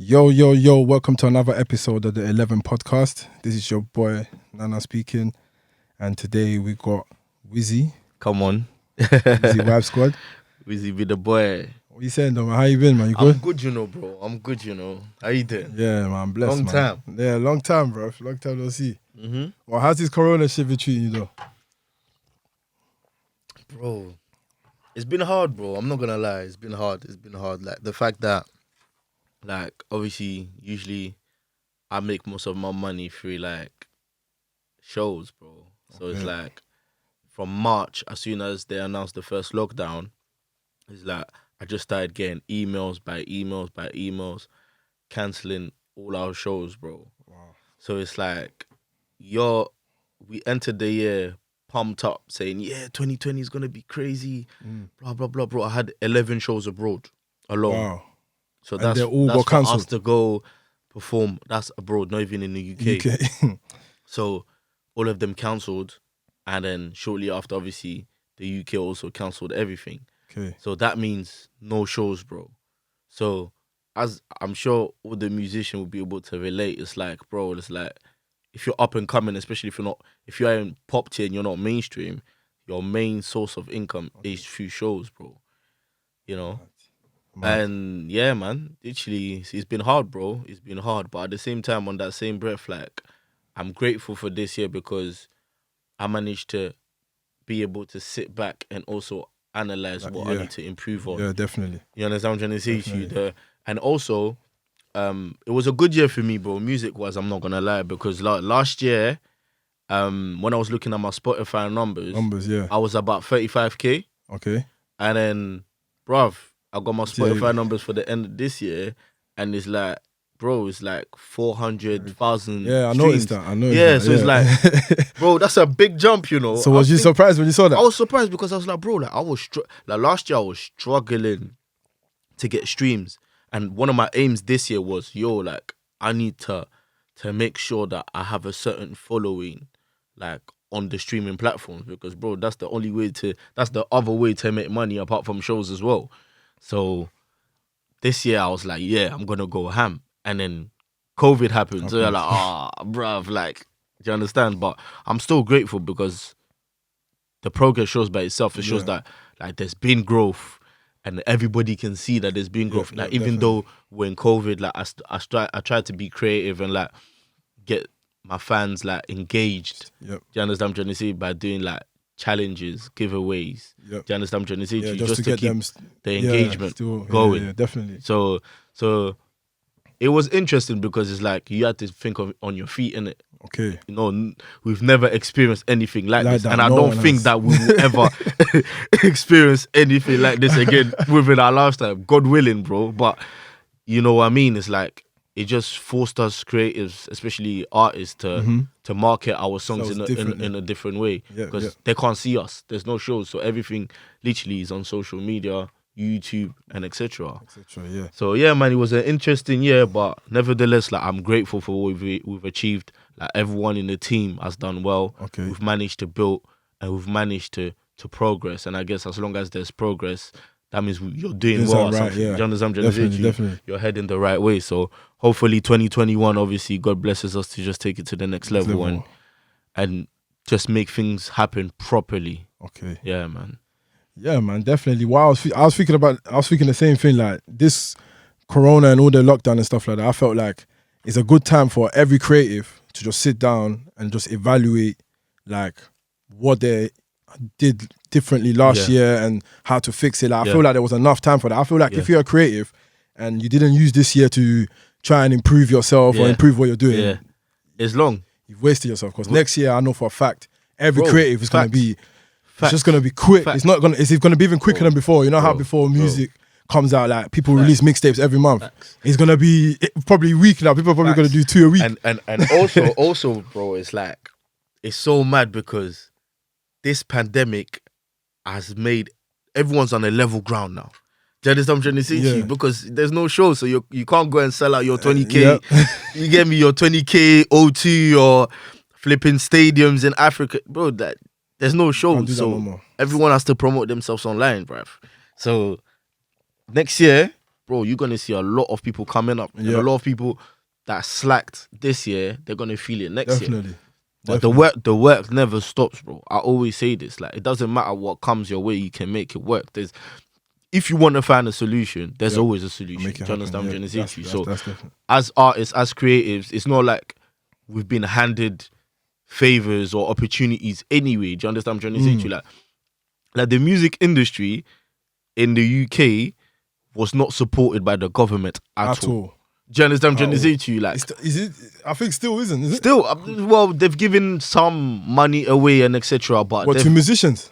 Yo, welcome to another episode of the Elleven podcast. This is your boy, Nana speaking. And today we got W1zzy. Come on. W1zzy vibesquad. W1zzy be the boy. What you saying though, man? How you been, man? You good? I'm good, bro. I'm good, How you doing? Yeah, man, I'm blessed, Long man. time. Yeah, long time, bro. Long time no see. Mm-hmm. Well, how's this corona shit been treating you though? Bro, it's been hard, bro. I'm not gonna lie. It's been hard. Like, the fact that, like, obviously, usually I make most of my money through, like, shows, bro. So it's like, from March, as soon as they announced the first lockdown, it's like, I just started getting emails by emails, cancelling all our shows, bro. Wow. So it's like, we entered the year pumped up, saying, yeah, 2020 is going to be crazy, blah, blah, blah, bro. I had 11 shows abroad alone. Wow. So And that's they all got for cancelled? us to go perform. That's abroad, not even in the UK. So all of them cancelled. And then shortly after, obviously, the UK also cancelled everything. Okay. So that means no shows, bro. So as I'm sure all the musicians will be able to relate, it's like, bro, it's like, if you're up and coming, especially if you're in pop tier and you're not mainstream, your main source of income is through shows, bro. Mad. And yeah, man, literally, it's been hard, bro. It's been hard. But at the same time, on that same breath, like, I'm grateful for this year because I managed to be able to sit back and also analyze what I need to improve on. Yeah, definitely. You understand what I'm trying to say to you? And also, it was a good year for me, bro, music-wise, I'm not going to lie, because last year, when I was looking at my Spotify numbers, I was about 35K. Okay. And then, bruv, I got my Spotify numbers for the end of this year, and it's like, bro, it's like 400,000 Yeah, I streams. noticed that. So it's like, bro, that's a big jump, So was you surprised when you saw that? I was surprised because I was like, bro, like, last year I was struggling to get streams. And one of my aims this year was, like, I need to make sure that I have a certain following, like, on the streaming platforms, because, bro, that's the other way to make money apart from shows as well. So this year I was like, yeah, I'm gonna go ham. And then COVID happened. So you're like, bruv, like, do you understand? But I'm still grateful because the progress shows by itself. It shows that, like, there's been growth. And everybody can see that there's been growth. Like, even though when COVID, like, I tried to be creative and, like, get my fans, like, engaged. Do you understand what I'm trying to say? By doing, like, challenges, giveaways. Do you understand what I'm trying to say to you? Just to keep them, the engagement going. Yeah, definitely. So it was interesting because it's like you had to think of on your feet, innit? Okay. We've never experienced anything like this. That. And I don't think that we will ever experience anything like this again within our lifetime. God willing, bro. But you know what I mean? It's like, it just forced us creatives, especially artists, to market our songs in a different way. Because they can't see us. There's no shows. So everything literally is on social media, YouTube, and etc. Yeah. So yeah, man, it was an interesting year, but nevertheless, like, I'm grateful for what we've achieved. Like, everyone in the team has done well. Okay. We've managed to build and we've managed to progress. And I guess as long as there's progress, that means you're doing well or something. Yeah. Do you understand? Definitely. You're heading the right way. So hopefully 2021, obviously, God blesses us to just take it to the next level and just make things happen properly. Okay. Yeah, man. Yeah, man, definitely. While I was thinking the same thing, like, this corona and all the lockdown and stuff like that, I felt like it's a good time for every creative to just sit down and just evaluate, like, what they did differently last year and how to fix it. Like, I feel like there was enough time for that. I feel like if you're a creative and you didn't use this year to try and improve yourself or improve what you're doing, it's long. You've wasted yourself, because next year, I know for a fact, every creative is going to be, it's just going to be quick. It's going to be even quicker than before. You know how before music comes out, like, people release mixtapes every month. It's going to be probably week now. People are probably going to do 2 a week. And also, bro, it's like, it's so mad because this pandemic has made everyone's on a level ground now. Do you understand what I'm trying to say to you? Because there's no show, so you can't go and sell out your 20K. You get me, your 20K O2 or flipping stadiums in Africa. Bro, there's no show, so everyone has to promote themselves online, bruv. So next year, bro, you're gonna see a lot of people coming up, and a lot of people that slacked this year, they're gonna feel it next year. But the work never stops, bro. I always say this, like, it doesn't matter what comes your way, you can make it work. If you want to find a solution, there's always a solution. Do you understand what I'm trying to say to you? So as artists, as creatives, it's not like we've been handed favors or opportunities anyway. Do you understand what I'm trying to say to you? Like the music industry in the UK was not supported by the government at all. Do you understand what I'm trying to say to you? Like, is it? I think still isn't. Is it? Still, well, they've given some money away and etc. But to musicians?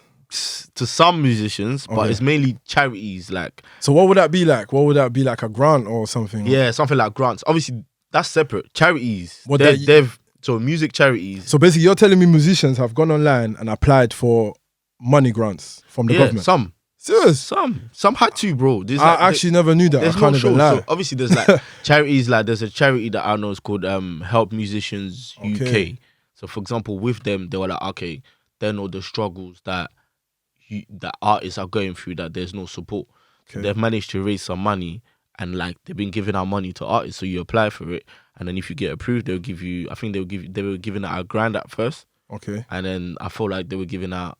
To some musicians, but it's mainly charities. Like, so what would that be like? What would that be like, a grant or something? Yeah, something like grants. Obviously, that's separate. Charities. So music charities. So basically, you're telling me musicians have gone online and applied for money grants from the government? Some. Serious? Some had to, bro. I actually never knew that. I can't even lie. So obviously, there's like charities. Like, there's a charity that I know is called Help Musicians UK. So for example, with them, they were like, okay, they know the struggles that artists are going through, that there's no support. So they've managed to raise some money, and like they've been giving out money to artists. So you apply for it, and then if you get approved, they'll give you. I think they were giving out $1,000 at first. Okay. And then I feel like they were giving out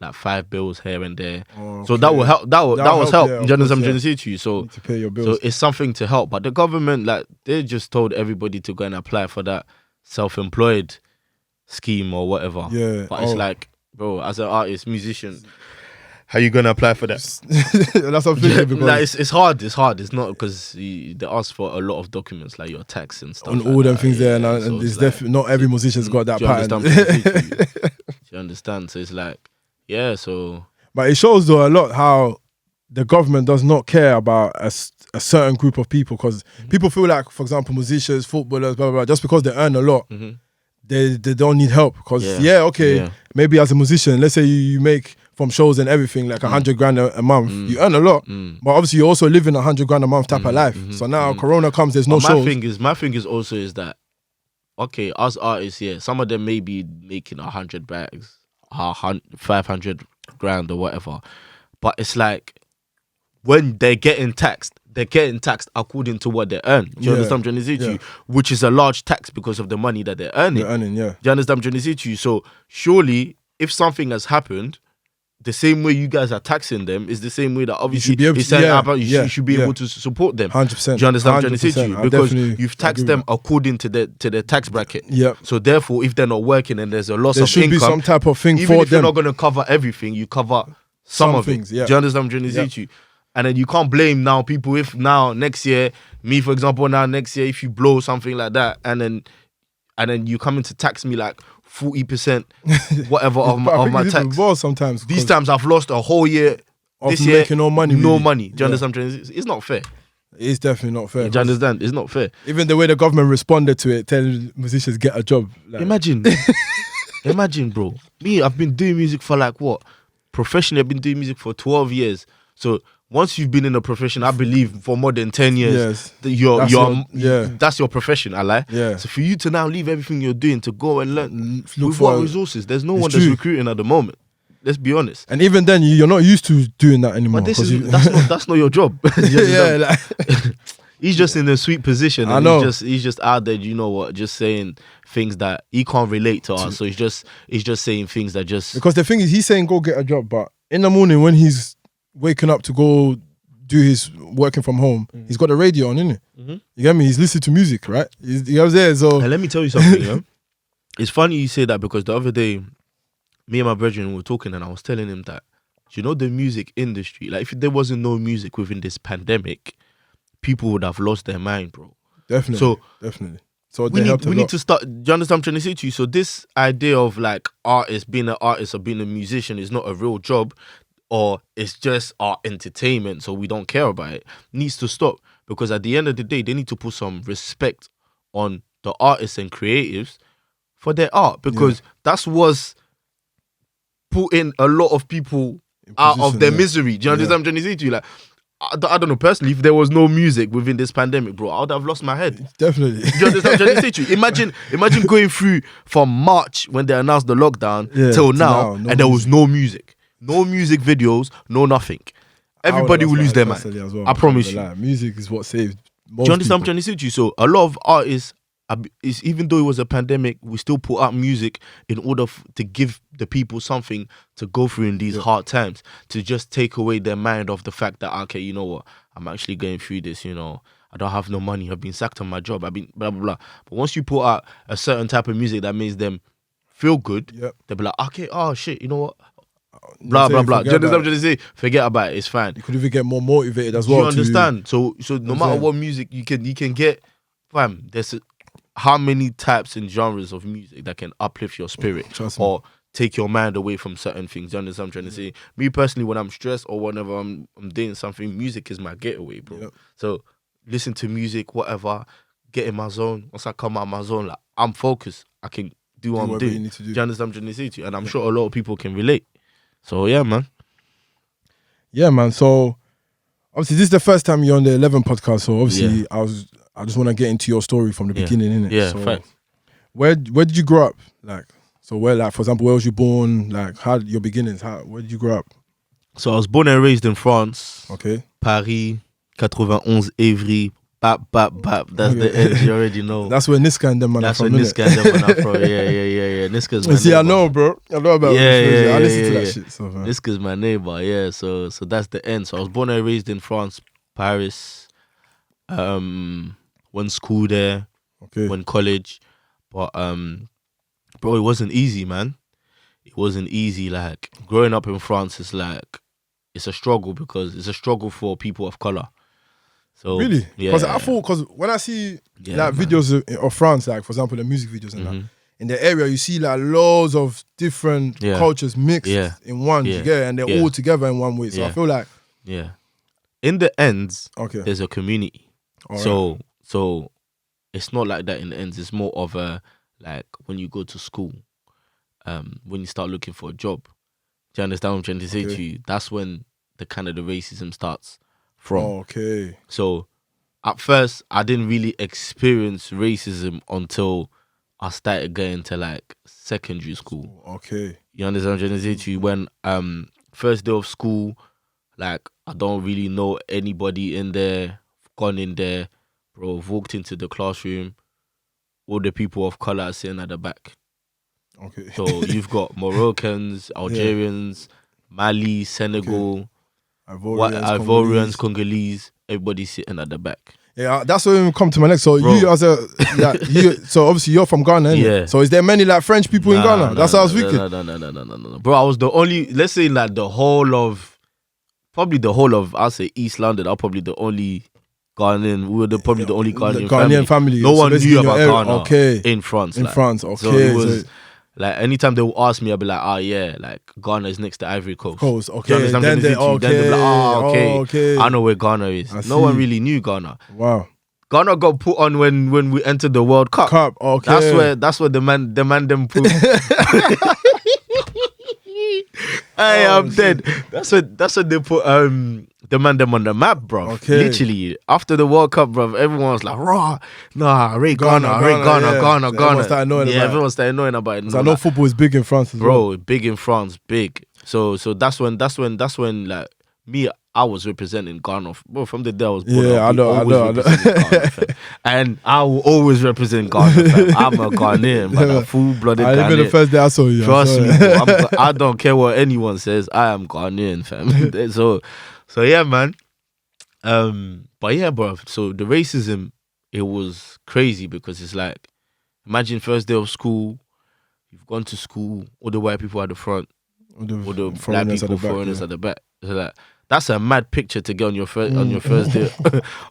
like 5 bills here and there. So that will help. That was help. Yeah, you understand what I'm trying to say to you? So to pay your bills. So it's something to help. But the government, like, they just told everybody to go and apply for that self-employed scheme or whatever. Yeah. But it's like, bro, as an artist, musician, how you gonna apply for that? That's what I'm thinking. Because like, it's hard. It's not because they ask for a lot of documents, like your tax and stuff. On all them things there, and it's definitely not every musician's got that pattern. Do you understand? So it's like, yeah. So, but it shows though a lot how the government does not care about a certain group of people, because people feel like, for example, musicians, footballers, blah blah blah, just because they earn a lot, they don't need help. Because maybe as a musician, let's say you make from shows and everything like $100,000 a month, you earn a lot, but obviously you're also living $100,000 a month type of life. So now Corona comes, there's no shows. My thing is also is that, okay, us artists, some of them may be making 100 bags, 500 grand or whatever, but it's like when they're getting taxed according to what they earn. Do you understand what I'm trying to say to you? Which is a large tax because of the money that they're earning. Do you understand what I'm trying to say to you? So surely, if something has happened, the same way you guys are taxing them is the same way that obviously you should be able to support them. 100%. Do you understand what I'm trying to say to you? Because you've taxed them according to their tax bracket. Yeah. So therefore, if they're not working and there's a loss of income, there should be some type of thing even for if them. you're not going to cover everything, you cover some of things, it. Do you understand what I'm trying to say to you? And then you can't blame now people if now next year, me for example, now next year if you blow something like that and then you come in to tax me like 40% whatever of my tax. Sometimes these times I've lost a whole year of this year, making no money. No money. Do you understand? It's not fair. It's definitely not fair. Do you understand? It's not fair. Even the way the government responded to it, telling musicians get a job. Like. Imagine, bro. Me, I've been doing music for like what? Professionally, I've been doing music for 12 years. So once you've been in a profession, I believe for more than 10 years, that's your profession, I lie. Yeah. So for you to now leave everything you're doing to go and learn, with what resources? There's no one that's recruiting at the moment. Let's be honest. And even then, you're not used to doing that anymore. But that's not your job. He's just in a sweet position. And I know. He's just out there, you know what, just saying things that he can't relate to us. So he's just saying things that just... Because the thing is, he's saying go get a job, but in the morning when he's waking up to go do his working from home, he's got the radio on, innit? You get me? He's listening to music, right? He was there, so... And let me tell you something, It's funny you say that because the other day, me and my brethren were talking and I was telling him that, you know, the music industry, like if there wasn't no music within this pandemic, people would have lost their mind, bro. Definitely. So we need to start. Do you understand what I'm trying to say to you? So this idea of like being an artist or being a musician is not a real job, or it's just our entertainment, so we don't care about it, needs to stop. Because at the end of the day, they need to put some respect on the artists and creatives for their art, because that's what's putting a lot of people out of their misery. Do you understand what I'm trying to say to you? Like, I don't know, personally, if there was no music within this pandemic, bro, I would have lost my head. Definitely. Do you understand what I'm trying to say to you? Imagine going through from March when they announced the lockdown till now, and there was no music. No music videos, no nothing. everybody will lose their mind. As well. I promise you. Music is what saved most Do you understand what I'm people. trying to say to you? So a lot of artists, even though it was a pandemic, we still put out music in order to give the people something to go through in these hard times, to just take away their mind of the fact that, okay, you know what, I'm actually going through this, you know, I don't have no money, I've been sacked on my job, I've been blah, blah, blah. But once you put out a certain type of music that makes them feel good, they'll be like, okay, oh shit, you know what? Blah, blah, blah. Do you understand what I'm trying to say? Forget about it, it's fine. You could even get more motivated as well. Do you understand? So no matter what music you can get, fam, there's how many types and genres of music that can uplift your spirit or take your mind away from certain things. Do you understand what I'm trying to say? Me personally, when I'm stressed or whenever I'm doing something, music is my getaway, bro. Yep. So listen to music, whatever, get in my zone. Once I come out of my zone, like I'm focused. I can do what I'm doing. You need to do. Do you understand what I'm trying to say to you? And I'm sure a lot of people can relate. So yeah, man. Yeah, man. So obviously this is the first time you're on the Elleven podcast. So obviously I just want to get into your story from the beginning, innit? Yeah, so facts. Where did you grow up? Like, so where, like, for example, where was you born? Like, how your beginnings? Where did you grow up? So I was born and raised in France. Okay. Paris, 91 Bap, that's the end, you already know. That's where Niska and them man are from. That's where Niska and them man are from. Yeah. Niska's my See, neighbor. I know, bro. I know about I listen to that shit. So, Niska's my neighbor, yeah. So that's the end. So I was born and raised in France, Paris. Went school there, went college. But, bro, it wasn't easy, man. It wasn't easy. Like, growing up in France is like, it's a struggle because it's a struggle for people of color. So, really? Yeah. Because when I see like videos of France, like for example the music videos and that, in the area you see like loads of different cultures mixed in one, and they're all together in one way. So I feel like in the ends, there's a community. Right. So it's not like that in the ends. It's more of a like when you go to school, when you start looking for a job. Do you understand what I'm trying to say to you? That's when the kind of the racism starts from. So at first I didn't really experience racism until I started going to like secondary school. You understand what I'm trying to say to you? When first day of school, like I don't really know anybody in there, gone in there, bro, walked into the classroom, all the people of colour are sitting at the back. So you've got Moroccans, Algerians, Mali, Senegal, Ivorians, Congolese, everybody sitting at the back. Yeah, that's what we come to my next. So bro. you as a so obviously you're from Ghana, innit? Yeah. So is there many like French people in Ghana? That's what I was thinking. No. Bro, I was the only, let's say like probably the whole of, I'll say East London, I'm probably the only Ghanaian. We were probably the only Ghanaian family. No one knew about Ghana in France. In France, okay. So it was like anytime they would ask me, I'd be like, like Ghana is next to Ivory Coast. Okay. Then they'll be like, okay. I know where Ghana is. No one really knew Ghana. Wow. Ghana got put on when we entered the World Cup. That's where the man them put. Hey, I'm dead. That's what they put the man them on the map, bro. Literally after the World Cup, bro, everyone was like, "Raw, rate Ghana." Everyone started knowing about it. I know football is big in France as well. Bro, big in France, big. So that's when like me, I was representing Ghana. Bro, from the day I was born, I know. And I will always represent Ghana, fam. I'm a Ghanaian, but a full-blooded Ghanaian. I remember the first day I saw you. Trust me, bro, I don't care what anyone says. I am Ghanaian, fam. So yeah, man. But yeah, bro. So the racism, it was crazy because it's like, imagine first day of school, you've gone to school, all the white people at the front, all the black people, foreigners at the back. So like, that's a mad picture to get on your first day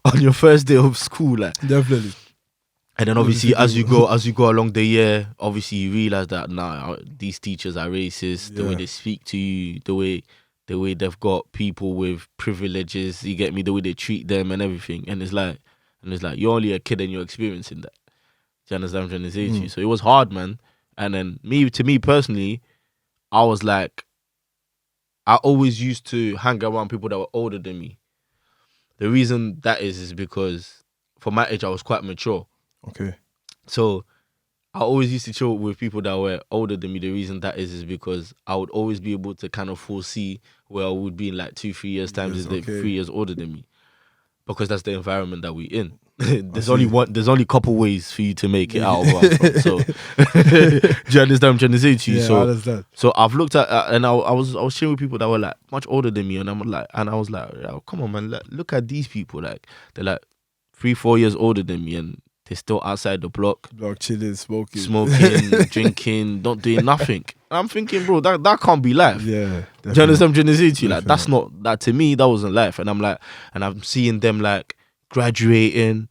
on your first day of school, like. Definitely. And then obviously as you go along the year, obviously you realize that these teachers are racist. The way they speak to you, the way they've got people with privileges, you get me, the way they treat them and everything. And it's like you're only a kid and you're experiencing that. Do you understand what I'm trying to say to you? So it was hard, man. And then to me personally, I was like, I always used to hang around people that were older than me. The reason that is because for my age, I was quite mature. Okay. So I always used to chill with people that were older than me. The reason that is because I would always be able to kind of foresee where I would be in like 2-3 years time. Is they 3 years older than me, because that's the environment that we're in. There's only a couple ways for you to make it out of where I'm from. So, do you understand what I'm trying to say to you? Yeah, I understand. So I've looked at and I was sharing with people that were like much older than me, and I was like, oh, come on, man, look at these people. Like they're like 3-4 years older than me, and they're still outside the block, chilling, smoking, drinking, not doing nothing. And I'm thinking, bro, that can't be life. Yeah, do you understand what I'm trying to say to you? Like that's not that to me. That wasn't life. And I'm like, and I'm seeing them like graduating,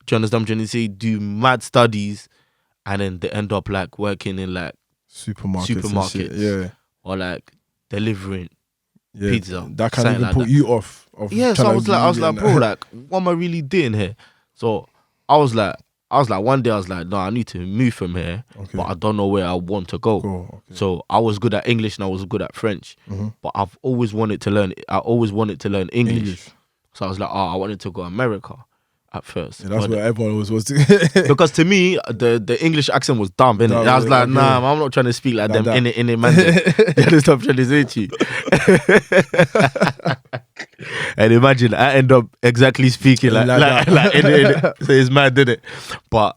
do you understand what I'm trying to say, do mad studies, and then they end up like working in like supermarkets, yeah, or like delivering pizza. That can even like put that. you off. Yeah, so I was like, bro, like, what am I really doing here? So I was like, one day I was like, no, I need to move from here, but I don't know where I want to go. So I was good at English and I was good at French, but I've always wanted to learn. I always wanted to learn English. So I was like, I wanted to go to America at first. Yeah, that's what everyone was doing. Because to me, the English accent was dumb, innit? I was like, nah, I'm not trying to speak like them in it, man. That's what I'm trying to say to you. And imagine, I end up exactly speaking like in it. So it's mad, didn't it? But,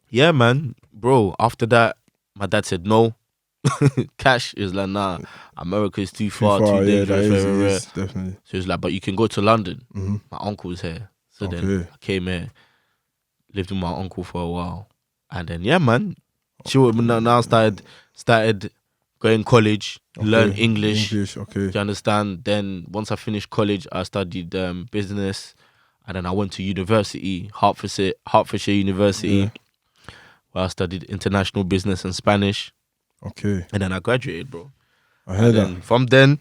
yeah, man, bro, after that, my dad said no. Cash is like, nah, America is too far, too dangerous. Definitely. So he was like, but you can go to London. My uncle's here. So then I came here, lived with my uncle for a while. And then, yeah, man, now started going college, learn English. Do you understand? Then once I finished college, I studied business. And then I went to university, Hertfordshire University, where I studied international business and Spanish. And then I graduated, bro. I heard that. From then,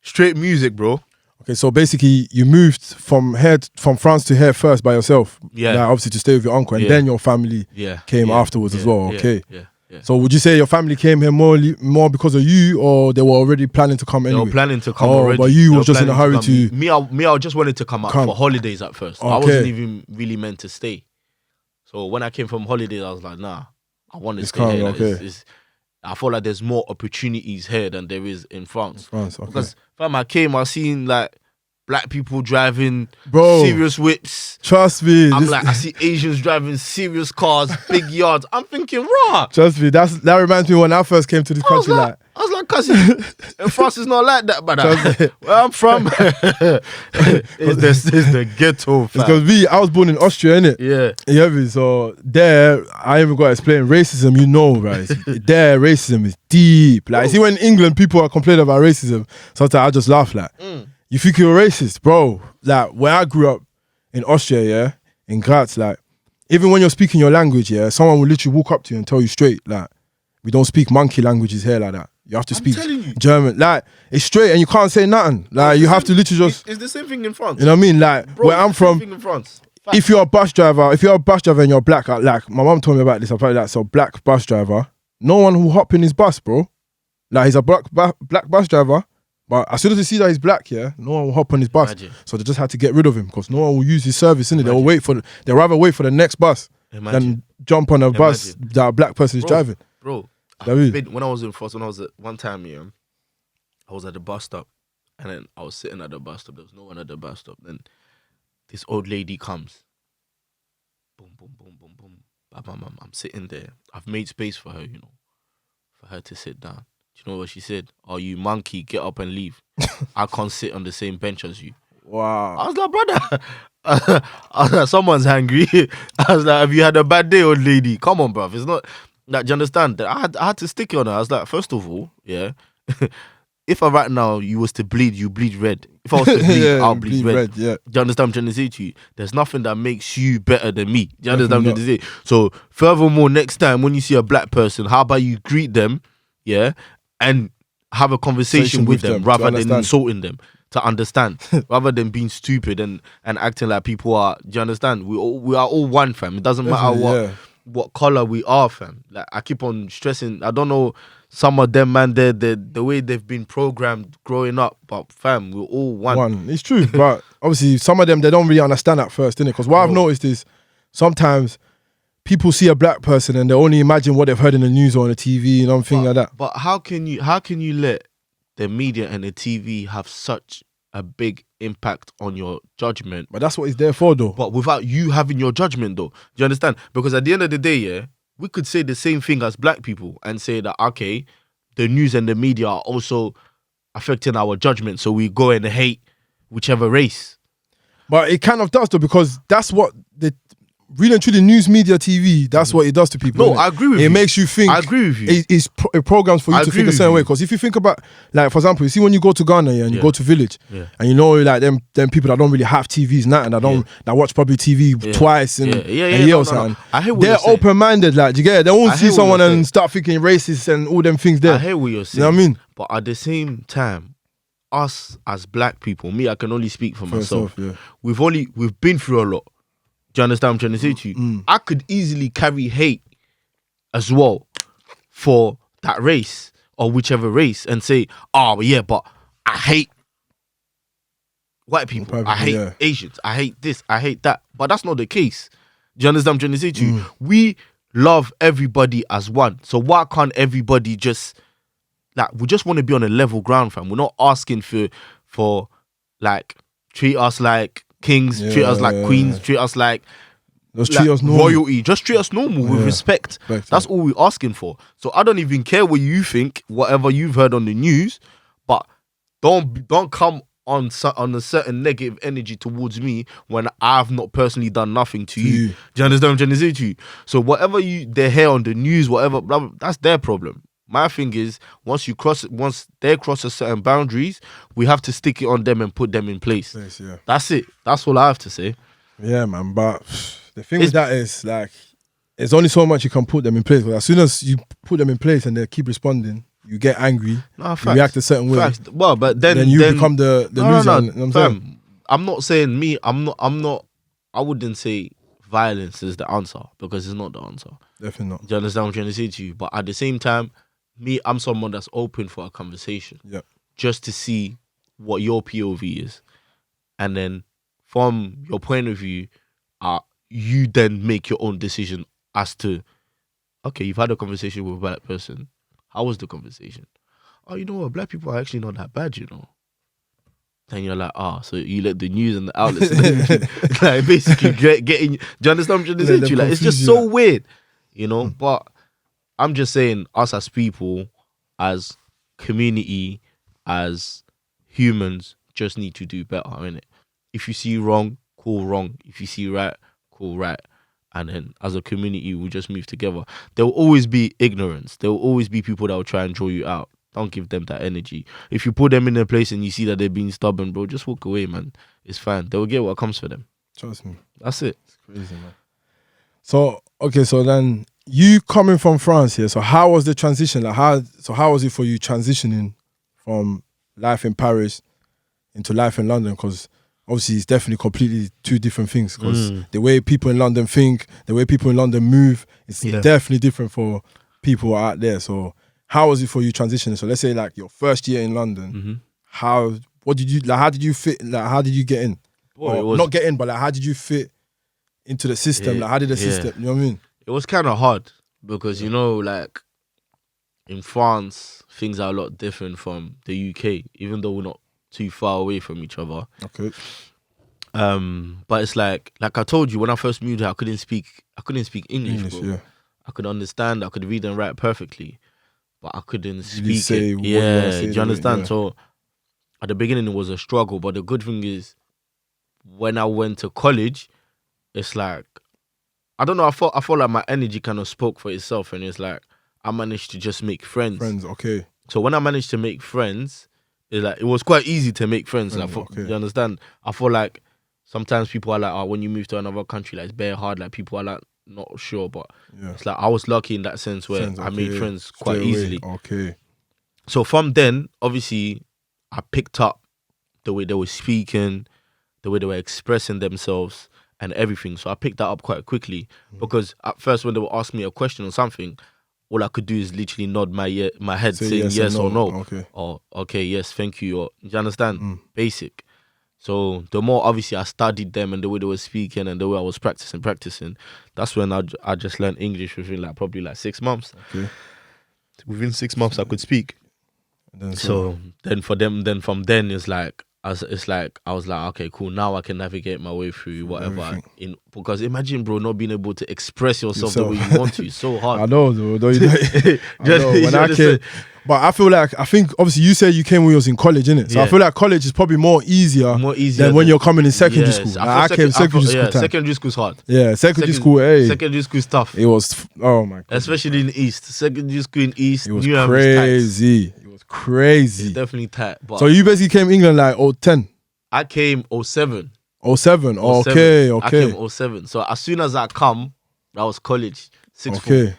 straight music, bro. Okay, so basically you moved from France to here first by yourself. Yeah. Like, obviously to stay with your uncle, and then your family came afterwards as well. Okay. Yeah. So would you say your family came here more because of you, or they were already planning to come anyway? They were planning to come already. But you was just in a hurry to... Me, I just wanted to come out for holidays at first. I wasn't even really meant to stay. So when I came from holidays, I was like, nah, I want to stay here. Like, I feel like there's more opportunities here than there is in France. Because fam, I seen like black people driving serious whips. Trust me. I'm like, I see Asians driving serious cars, big yards. I'm thinking, raw. Trust me, that reminds me when I first came to this country. I was like, cousin, in France is not like that, but where I'm from, it's the ghetto. Because I was born in Austria, innit? Yeah. You hear me? So there, I even got to explain racism, right? There, racism is deep. Like, see, when in England people are complaining about racism, sometimes I just laugh like, you think you're racist, bro? Like, where I grew up in Austria, in Graz, like, even when you're speaking your language, someone will literally walk up to you and tell you straight, like, we don't speak monkey languages here like that. You have to speak German. Like, it's straight and you can't say nothing. Like, you have to literally just... It's the same thing in France. You know what I mean? Like, bro, where I'm from, in France. if you're a bus driver and you're black, like, my mum told me about this, I'm probably like, so black bus driver, no one will hop in his bus, bro. Like, he's a black bus driver, but as soon as they see that he's black, no one will hop on his bus. Imagine. So they just had to get rid of him because no one will use his service, innit? They'll rather wait for the next bus than jump on a bus that a black person is driving. Bro, when I was in France, one time, I was at the bus stop, and then I was sitting at the bus stop. There was no one at the bus stop. Then this old lady comes. Boom, boom, boom, boom, boom. I'm sitting there. I've made space for her, for her to sit down. Do you know what she said? Oh, you monkey, get up and leave. I can't sit on the same bench as you. Wow. I was like, brother, I was like, someone's hungry. I was like, have you had a bad day, old lady? Come on, bruv. It's not... Like, do you understand? I had to stick it on her. I was like, first of all, if right now you was to bleed, you bleed red. If I was to bleed, I'll bleed red. Do you understand what I'm trying to say to you? There's nothing that makes you better than me. Do you understand what I'm trying to say? So, furthermore, next time when you see a black person, how about you greet them, and have a conversation with them rather than insulting them, to understand, rather than being stupid and acting like people are. Do you understand? We are all one, fam. It doesn't matter what color we are, fam. Like, I keep on stressing. I don't know some of them, man. The way they've been programmed growing up, but fam, we're all one. It's true, but obviously some of them, they don't really understand at first, innit? Because what I've noticed is sometimes people see a black person and they only imagine what they've heard in the news or on the TV, and things like that. But how can you let the media and the TV have such a big impact on your judgment? But that's what it's there for, though. But without you having your judgment, though. Do you understand? Because at the end of the day, yeah, we could say the same thing as black people and say that, okay, the news and the media are also affecting our judgment, so we go and hate whichever race. But it kind of does, though, because that's what the really and truly news, media, TV, that's what it does to people. No, I agree with you. It makes you think. I agree with you. It programs for you to think a certain way. Because if you think about, like, for example, you see when you go to Ghana and you go to village, and you know, like, them people that don't really have TVs, nothing, that watch probably TV twice and a year or something. I hear what they're you're saying. open-minded, like, do you get it? They won't see someone and start thinking racist and all them things there. I hear what you're saying. You know what I mean? But at the same time, us as black people, me, I can only speak for myself. We've been through a lot. Do you understand what I'm trying to say to you? I could easily carry hate as well for that race or whichever race and say, oh yeah, but I hate white people. I hate Asians. I hate this. I hate that. But that's not the case. Do you understand what I'm trying to say to you? We love everybody as one. So why can't everybody just, like, we just want to be on a level ground, fam. We're not asking for like, treat us like kings, treat us like queens, treat us like, treat us normal. Royalty. Just treat us normal with respect. That's all we're asking for. So I don't even care what you think, whatever you've heard on the news, but don't come on a certain negative energy towards me when I've not personally done nothing to you. Do you understand what I'm trying to say to you? So whatever they hear on the news, whatever, blah, blah, that's their problem. My thing is, once they cross a certain boundaries, we have to stick it on them and put them in place. That's it. That's all I have to say. Yeah, man. But the thing with that is, like, there's only so much you can put them in place. But as soon as you put them in place and they keep responding, you get angry, you react a certain way. Well, but then you become the loser. You know what I'm saying? I'm not saying me. I'm not. I wouldn't say violence is the answer, because it's not the answer. Definitely not. Do you understand what I'm trying to say to you? But at the same time, I'm someone that's open for a conversation. Yeah. Just to see what your POV is. And then from your point of view, you then make your own decision as to, okay, you've had a conversation with a black person. How was the conversation? Oh, you know what? Black people are actually not that bad, you know. Then you're like, so you let the news and the outlets like basically getting. Do you understand what I'm trying to say to you? Like, it's just so weird, you know. But I'm just saying, us as people, as community, as humans, just need to do better, innit? If you see wrong, call wrong. If you see right, call right. And then as a community, we'll just move together. There will always be ignorance. There will always be people that will try and draw you out. Don't give them that energy. If you put them in a place and you see that they're being stubborn, bro, just walk away, man. It's fine. They will get what comes for them. Trust me. That's it. It's crazy, man. So, okay, so then you coming from France here, so how was the transition? Like, how was it for you transitioning from life in Paris into life in London? Because obviously it's definitely completely two different things, because the way people in London think, the way people in London move, it's definitely different for people out there. So how was it for you transitioning? So let's say like your first year in London, how did you fit? Like, how did you get in? Not get in, but like, how did you fit into the system? Like, how did the system, you know what I mean? It was kind of hard because, you know, like in France, things are a lot different from the UK, even though we're not too far away from each other. Okay. But it's like I told you, when I first moved here, I couldn't speak English, bro. Yeah. I could understand, I could read and write perfectly, but I couldn't speak say it. what you wanna say, Do you understand? yeah. So at the beginning it was a struggle, but the good thing is when I went to college, it's like, I don't know, I felt like my energy kind of spoke for itself, and it's like I managed to just make friends. Okay. So when I managed to make friends, it's like it was quite easy to make friends. You understand? I feel like sometimes people are like, when you move to another country, like, it's very hard. Like, people are like not sure, but it's like I was lucky in that sense where I made friends quite easily. Okay. So from then, obviously, I picked up the way they were speaking, the way they were expressing themselves, and everything. So I picked that up quite quickly, because at first when they would ask me a question or something, all I could do is literally nod my head, saying yes or no. Okay. Or okay, yes, thank you. Or, do you understand? Basic. So the more obviously I studied them and the way they were speaking and the way I was practicing, that's when I just learned English within like probably like 6 months. Okay. Within 6 months I could speak. And then So then from then it's like I was like, okay, cool. Now I can navigate my way through whatever. Because imagine, bro, not being able to express yourself the way you want to. It's so hard. I know, though. I know. When I came, but I think obviously you said you came when you was in college, innit? So I feel like college is probably more easier than when you're coming in secondary school. Like I came secondary school time. Secondary school's hard. Yeah, secondary school. Hey, secondary school's tough. It was. Oh my god. Especially in the East. Secondary school in East. It was crazy. It was crazy. It's definitely tight. But so you basically came England like 10. I came 07. 07. Okay. I came 07. So as soon as I come, that was college. 6th form.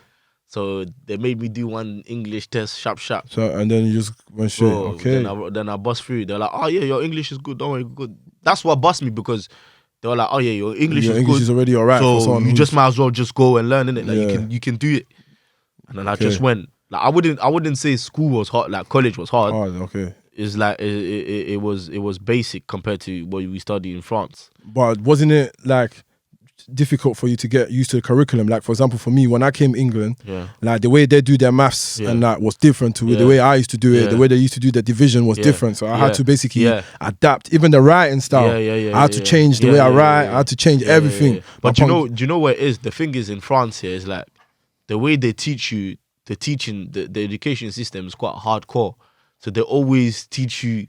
So they made me do one English test, sharp. So and then you just went straight. Bro, okay. Then I bust through. They're like, oh yeah, your English is good. Don't worry, good. That's what bust me because they were like, oh yeah, your English is good. Is already alright. So you just might as well just go and learn, innit? Like you can do it. And then I just went. Like I wouldn't say school was hard. Like college was hard. Okay. It's like it was basic compared to what we studied in France. But wasn't it like difficult for you to get used to the curriculum? Like for example, for me, when I came England, like the way they do their maths and that was different to the way I used to do it. The way they used to do the division was different. So I had to basically adapt. Even the writing style, I had to change the way I write. I had to change everything. But do you know what it is? The thing is in France here is like the way they teach you, the education system is quite hardcore. So they always teach you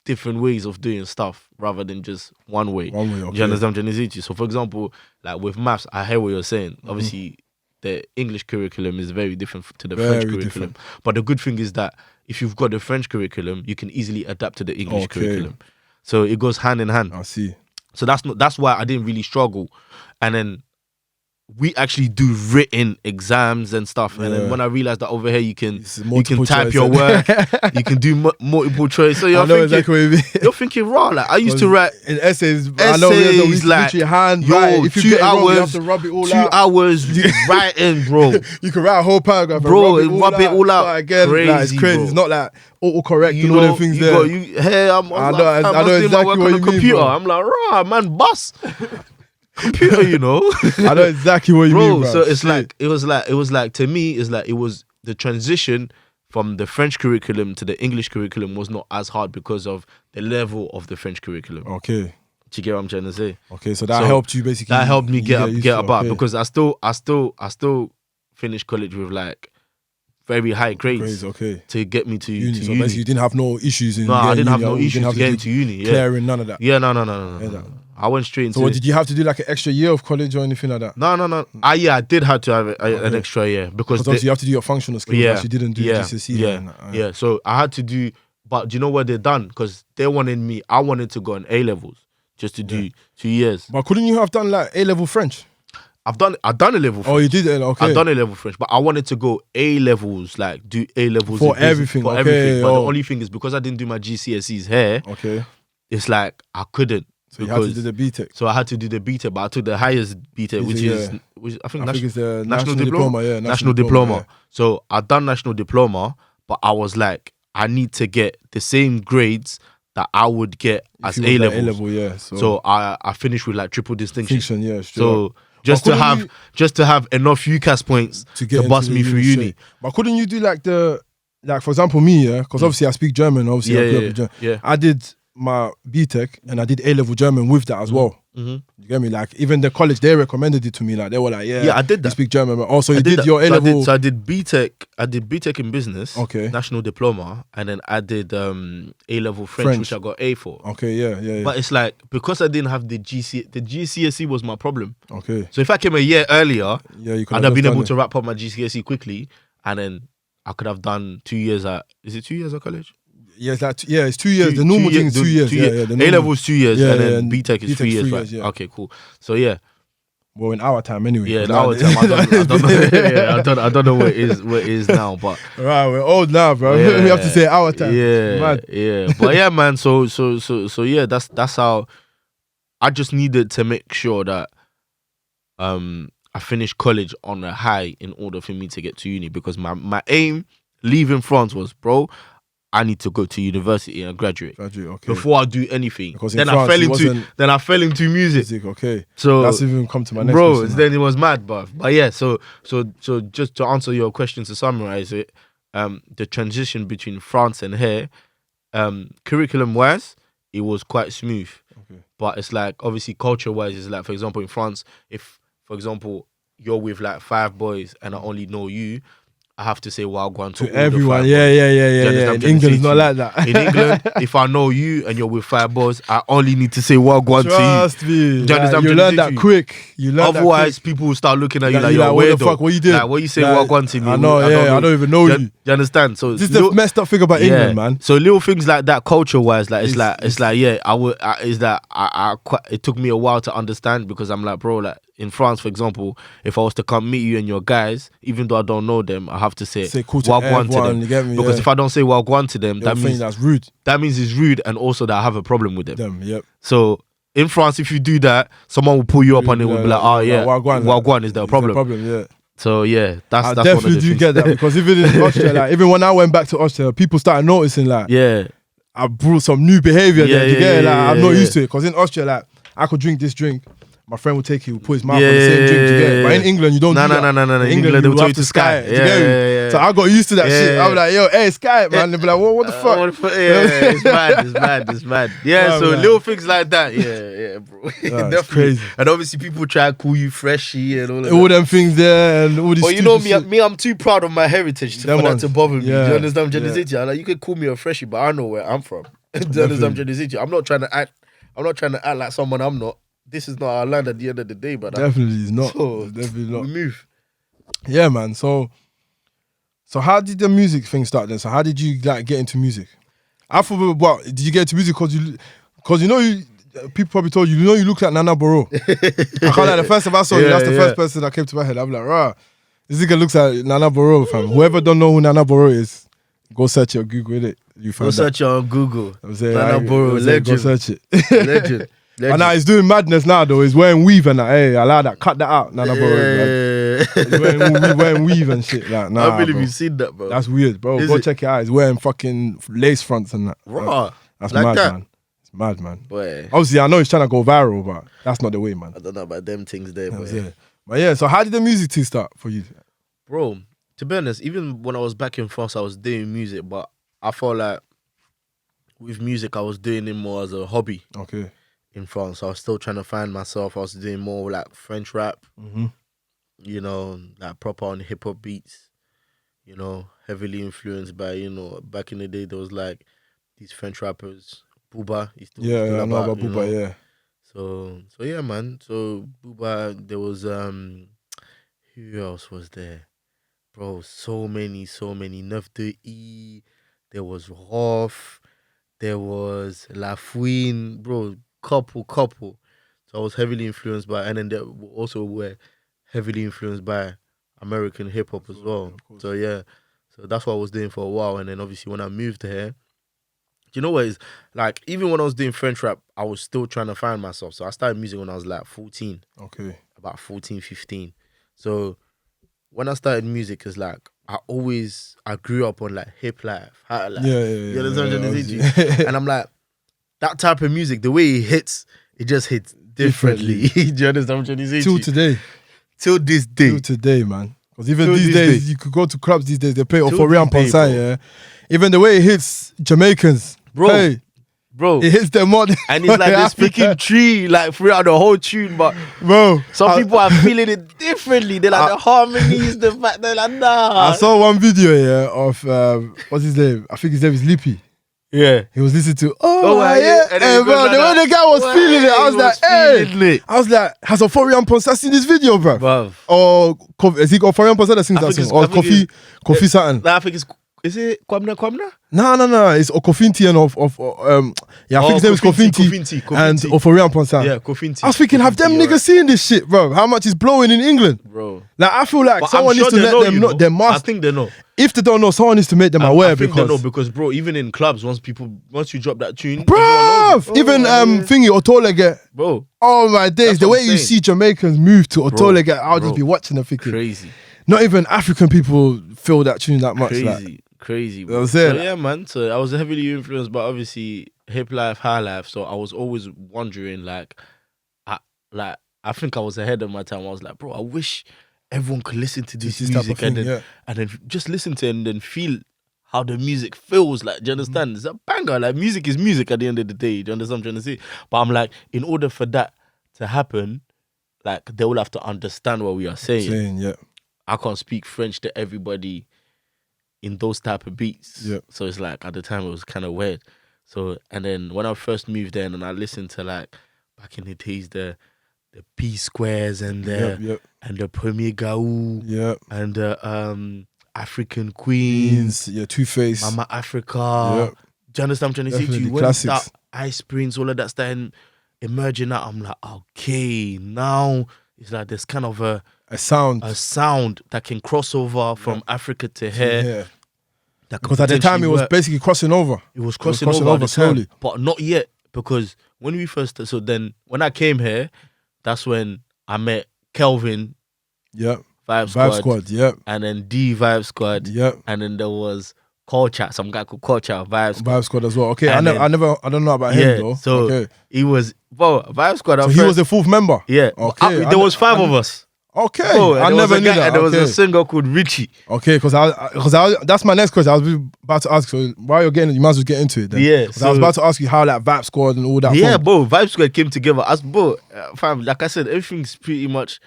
different ways of doing stuff rather than just one way. Okay. Do you understand? So for example, like with maths, I hear what you're saying. Obviously, the English curriculum is very different to the French curriculum. But the good thing is that if you've got the French curriculum, you can easily adapt to the English curriculum. So it goes hand in hand. I see. So that's why I didn't really struggle. And then we actually do written exams and stuff, and then when I realized that over here you can type your work, you can do multiple choice. So you're thinking, exactly what you mean. You're thinking raw. Like I used to write in essays. I know like hand write. If you 2 hours, you have to rub it all 2 out. hours writing, bro. You can write a whole paragraph, bro. And rub it all out. Again, crazy, like, it's crazy. Bro. It's not like autocorrect and all them things there. I know exactly what you mean. I'm like, raw man, bus. Computer, you know. I know exactly what you mean, bro. So it's like it was like to me, it's like it was the transition from the French curriculum to the English curriculum was not as hard because of the level of the French curriculum. Okay. Do you get what I'm trying to say? Okay, so that helped you basically. That helped me get about because I still finished college with like very high grades to get me to uni. So basically you didn't have no issues in I didn't have no issues to get into uni. Clearing none of that. Yeah, no. I went straight into. So did you have to do like an extra year of college or anything like that? No. I did have to have an extra year because obviously you have to do your functional skills. You didn't do GCSE. Yeah. So I had to do, but do you know what they done? Because I wanted to go on A levels just to do 2 years. But couldn't you have done like A level French? I've done A level French. Oh, you did it? Okay. I've done A level French, but I wanted to go A levels, like do A levels for everything. For everything. But the only thing is because I didn't do my GCSEs here. Okay. It's like I couldn't. So you had to do the BTEC. So I had to do the BTEC, but I took the highest BTEC, which I think it's the national diploma. Yeah, national diploma. Yeah. So I done national diploma, but I was like, I need to get the same grades that I would get as A level. Yeah. So I finished with like triple distinction. Yeah. So just to have enough UCAS points to bust me through uni. But couldn't you do like for example me, because obviously I speak German. Obviously I grew up in German. Yeah. I did my BTEC and I did A-level German with that as well. You get me? Like even the college, they recommended it to me. Like they were like, yeah, I did that. You speak German, but also you did your A-level. So I did BTEC. I did BTEC in business. Okay. National diploma, and then I did A-level French, which I got A for. Okay, yeah. But it's like because I didn't have the GCSE was my problem. Okay. So if I came a year earlier, you could I'd have been able to wrap up my GCSE quickly, and then I could have done 2 years at. Is it 2 years at college? Yeah, it's 2 years. The normal thing is 2 years. A-level is 2 years, and then BTEC is 3 years, right? Yeah. Okay, cool. So yeah. Well, in our time anyway. Yeah, in our time. I don't know what it is now, but right, we're old now, bro. We have to say our time. Yeah. But yeah, man. So yeah, that's how. I just needed to make sure that I finished college on a high in order for me to get to uni because my aim leaving France was, bro, I need to go to university and graduate. Okay. Before I do anything. Because then France, I fell into music. Okay. So that's even come to my next bro, question. then it was mad, but yeah. So just to answer your question, to summarize it, the transition between France and here, curriculum wise, it was quite smooth. Okay. But it's like obviously culture wise, it's like, for example, in France, if for example you're with like 5 boys and I only know you, I have to say wagwan to all everyone. The 5 Yeah. boys. In England, it's not like that. In England, if I know you and you're with 5 boys, I only need to say wagwan to you. Trust me. Do you understand? You learn that quick. Otherwise, people will start looking at you like, what weirdo. the fuck? What you did? Like, what you say wagwan to me? I know, I don't even know you. Do you understand? So this is the messed up thing about England, man. So little things like that, culture-wise, like it's like yeah, it took me a while to understand, because I'm like, bro, like in France, for example, if I was to come meet you and your guys, even though I don't know them, I have to say wagwan to them. You get me? Because if I don't say wagwan to them, that means that's rude. That means it's rude, and also that I have a problem with them. Yep. So in France, if you do that, someone will pull you up on it and will be like, oh yeah, wagwan is the problem. Yeah. So yeah, that's definitely one of the do things. get that, because even in Austria, like even when I went back to Austria, people started noticing like, yeah, I brought some new behavior there. You get it? Like I'm not yeah. used to it, because in Austria, like I could drink this drink. My friend will take it, will put his mouth on the same drink, you get it? But in England, you don't do that. No. In England, they'll you tell have you to to sky it. Yeah. So I got used to that shit. Yeah. I'm like, yo, hey, sky it, man. They'll be like, what the fuck? It's mad. Yeah, so little things like that. Yeah, bro. Definitely. It's crazy. And obviously people try to call you freshie and all of that. All them things there and all these. But you know me, I'm too proud of my heritage for that to bother me. Yeah. Do you understand? Like, you could call me a freshie, but I know where I'm from. Do you understand? I'm not trying to act like someone I'm not. This is not our land at the end of the day, but definitely is not. So Definitely not. We move. Yeah, man. So how did the music thing start then? So how did you like get into music? I thought, what did you get into music because people probably told you, you look like Nana Boro. I can't like the first time I saw you, that's the first person that came to my head. I'm like, rah, this nigga looks like Nana Boro, fam. Whoever don't know who Nana Boro is, go search it on Google, innit? Go search it on Google. Nana Boro, legend. Go search it. Legend. And now he's doing madness now though. He's wearing weave and that. Hey, I like that. Cut that out. Nana Boro. He's wearing weave and shit. Like, nah, I really be seen that, bro. That's weird, bro. Go check it out. He's wearing fucking lace fronts and that. Raw. That's like mad, that. man. It's mad, man. Boy. Obviously, I know he's trying to go viral, but that's not the way, man. I don't know about them things there, boy. But yeah, so how did the music thing start for you? Bro, to be honest, even when I was back in France, I was doing music, but I felt like with music, I was doing it more as a hobby. Okay. In France, I was still trying to find myself. I was doing more like French rap, you know, like proper on hip hop beats, you know, heavily influenced by, you know, back in the day there was like these French rappers, Booba. I know about Booba, yeah. So yeah, man. So Booba, there was who else was there, bro? So many. Neuf de E. There was Rof. There was La Fouine, bro. Couple. So I was heavily influenced by, and then they also were heavily influenced by American hip hop as well. So yeah, so that's what I was doing for a while. And then obviously when I moved here, do you know what? It's like even when I was doing French rap, I was still trying to find myself. So I started music when I was like 14. Okay. About 14, 15. So when I started music, it's like I grew up on like hip life, high life. You understand? And I'm like, that type of music, the way it hits, it just hits differently. Do you understand what I'm trying to say? Till today. Till this day. Till today, man. Because even these days, you could go to clubs these days, they play Euphoria and Ponsan, yeah. Even the way it hits Jamaicans, bro, it hits them more. And it's like they're speaking tree, like throughout the whole tune, but some people are feeling it differently. They're like the harmonies, the fact they're like, nah. I saw one video of what's his name? I think his name is Lippy. Yeah, he was listening to yeah. And bro, the way the guy was feeling it, I was like, hey, I was like, has Euphoria and Ponsa seen this video, bro? Or is he Euphoria and Ponsa that sings that song? Or Kofi something? I think is it Kwamna? No, it's Kofinti and I think his name is Kofinti and Euphoria and Ponsa. Yeah, Kofinti. I was thinking, have them niggas seen this shit, bro? How much is blowing in England, bro? Like I feel like someone needs to let them know. They must. I think they know. If they don't know, someone needs to make them aware. I think they know because, bro, even in clubs, once you drop that tune, bro, even thingy Otolege, bro. Oh my days, the way you see Jamaicans move to Otolege, I'll just be watching the thinking. Crazy. Not even African people feel that tune that much. crazy, bro. You know what I'm saying? So, yeah, man. So I was heavily influenced by obviously hip life, high life. So I was always wondering, like, I think I was ahead of my time. I was like, bro, I wish everyone could listen to this This type of music thing, and then and then just listen to it and then feel how the music feels. Like, do you understand? It's a banger. Like, music is music at the end of the day. Do you understand what I'm trying to say? But I'm like, in order for that to happen, like, they will have to understand what we are saying. Yeah. I can't speak French to everybody in those type of beats. Yeah. So it's like, at the time, it was kind of weird. So, and then when I first moved there and I listened to, like, back in the days, the P squares and the and the Premier Gaou and the African Queens, Two Face, Mama Africa. Do you understand what I'm trying to say to you? When that Ice Prince, all of that started emerging out, I'm like, okay, now it's like there's kind of a sound that can cross over from Africa to here. Because at the time it was basically crossing over. It was crossing over slowly, but not yet. Because when we first, so then when I came here, that's when I met Kelvin. Vibe Squad. And then D Vibe Squad. And then there was Culture, some guy called Culture, Vibe Squad as well. Okay, I don't know about him though. So he was, Vibe Squad. So he was the fourth member. Yeah. Okay. There was 5 of us. Okay, I never knew that. And there was a singer called Richie. Okay, because that's my next question. I was about to ask. So while you're getting it, you might as well get into it then. Yeah. So I was about to ask you how like Vibe Squad and all that. Yeah, bro. Vibe Squad came together. Fam, like I said, everything's pretty much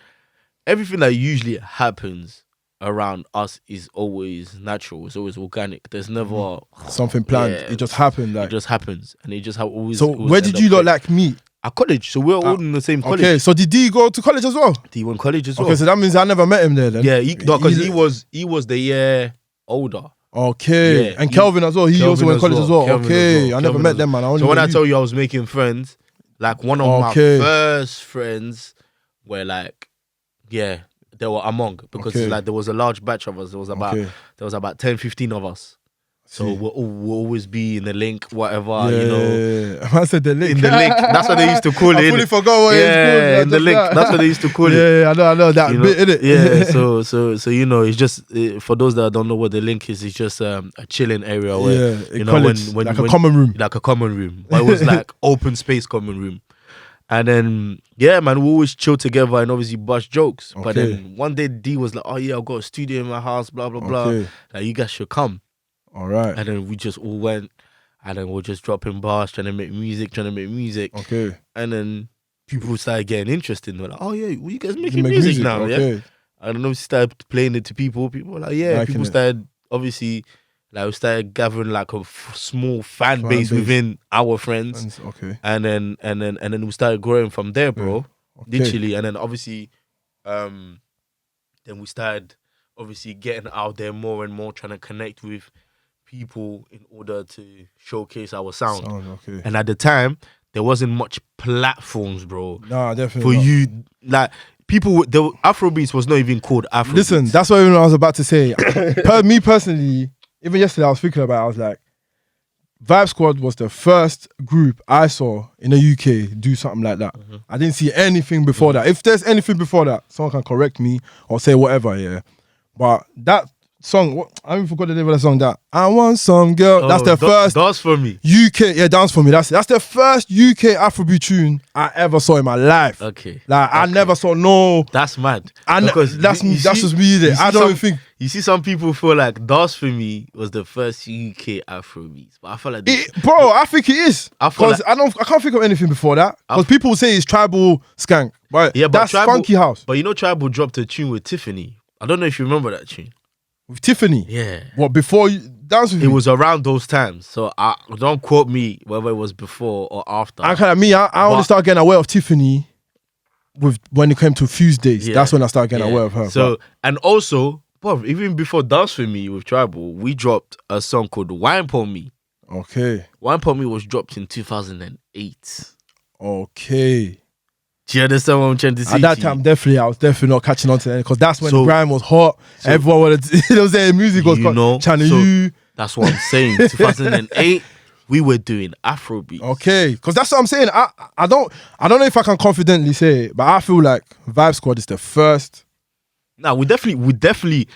everything that usually happens around us is always natural. It's always organic. There's never something planned. It just happened. Like it just happens, and it just always. So where did you lot like meet? At college, so we're all in the same college. Okay, so did D go to college as well? D went college as well. Okay, so that means I never met him there then. Yeah, because he was the year older. Okay, yeah, and Kelvin as well. He also went college as well. Okay, I never met them, man. So when I tell you I was making friends, like one of my first friends were like, they were among, because it's like there was a large batch of us. There was about 10, 15 of us. So we'll always be in the link, whatever, you know. I said the link. In the link. That's what they used to call it. I fully forgot what it's called. Yeah, in the link. That's what they used to call it. Yeah, I know that bit, innit? Yeah, so you know, it's just, for those that don't know what the link is, it's just a chilling area where, you know, when a common room. Like a common room. But it was like open space common room. And then, yeah, man, we always chill together and obviously bust jokes. But then one day D was like, oh yeah, I've got a studio in my house, blah, blah, blah. Like, you guys should come. All right. And then we just all went, and then we're just dropping bars, trying to make music. Okay. And then people started getting interested. They're like, oh yeah, well, you guys making music now, yeah? And then we started playing it to people. People were like, yeah. People started, obviously, like we started gathering like a small fan base within our friends. Okay. And then we started growing from there, bro. Okay. Literally. And then obviously, then we started obviously getting out there more and more, trying to connect with people in order to showcase our sound. Okay. And at the time, there wasn't much platforms, bro. Nah, definitely for not. you, like people, the Afrobeats was not even called Afrobeats. Listen, that's what I was about to say. Me personally, even yesterday I was thinking about it, I was like, Vibe Squad was the first group I saw in the UK do something like that. I didn't see anything before that. If there's anything before that, someone can correct me or say whatever, yeah. But that song, I even forgot the name of the song. That I want some girl. That's the first Dance for Me. UK, Dance for Me. That's the first UK Afrobeat tune I ever saw in my life. Okay, like I never saw no. That's mad. Because that's just me. There, I don't think. You see, some people feel like Dance for Me was the first UK Afrobeats, but I feel like bro, I think it is. Because like, I can't think of anything before that. Because people say it's Tribal Skank, but yeah, but that's Tribal, Funky House. But you know, Tribal dropped a tune with Tiffany. I don't know if you remember that tune. With Tiffany? Yeah. What, before you Dance With Me? It was around those times. So don't quote me whether it was before or after. I only started getting aware of Tiffany when it came to Fuse Days. That's when I started getting aware of her. So, and also, bro, even before Dance For Me with Tribal, we dropped a song called Wine Pon Me. Okay. Wine Pon Me was dropped in 2008. Okay. Do you understand what I'm trying to say? At that time, I was definitely not catching on to it because that's when the grime was hot. Everyone wanted to, you know what I'm saying? Music was Channel U. That's what I'm saying. 2008, we were doing Afrobeats. Okay, because that's what I'm saying. I don't know if I can confidently say it, but I feel like Vibe Squad is the first. Now we definitely.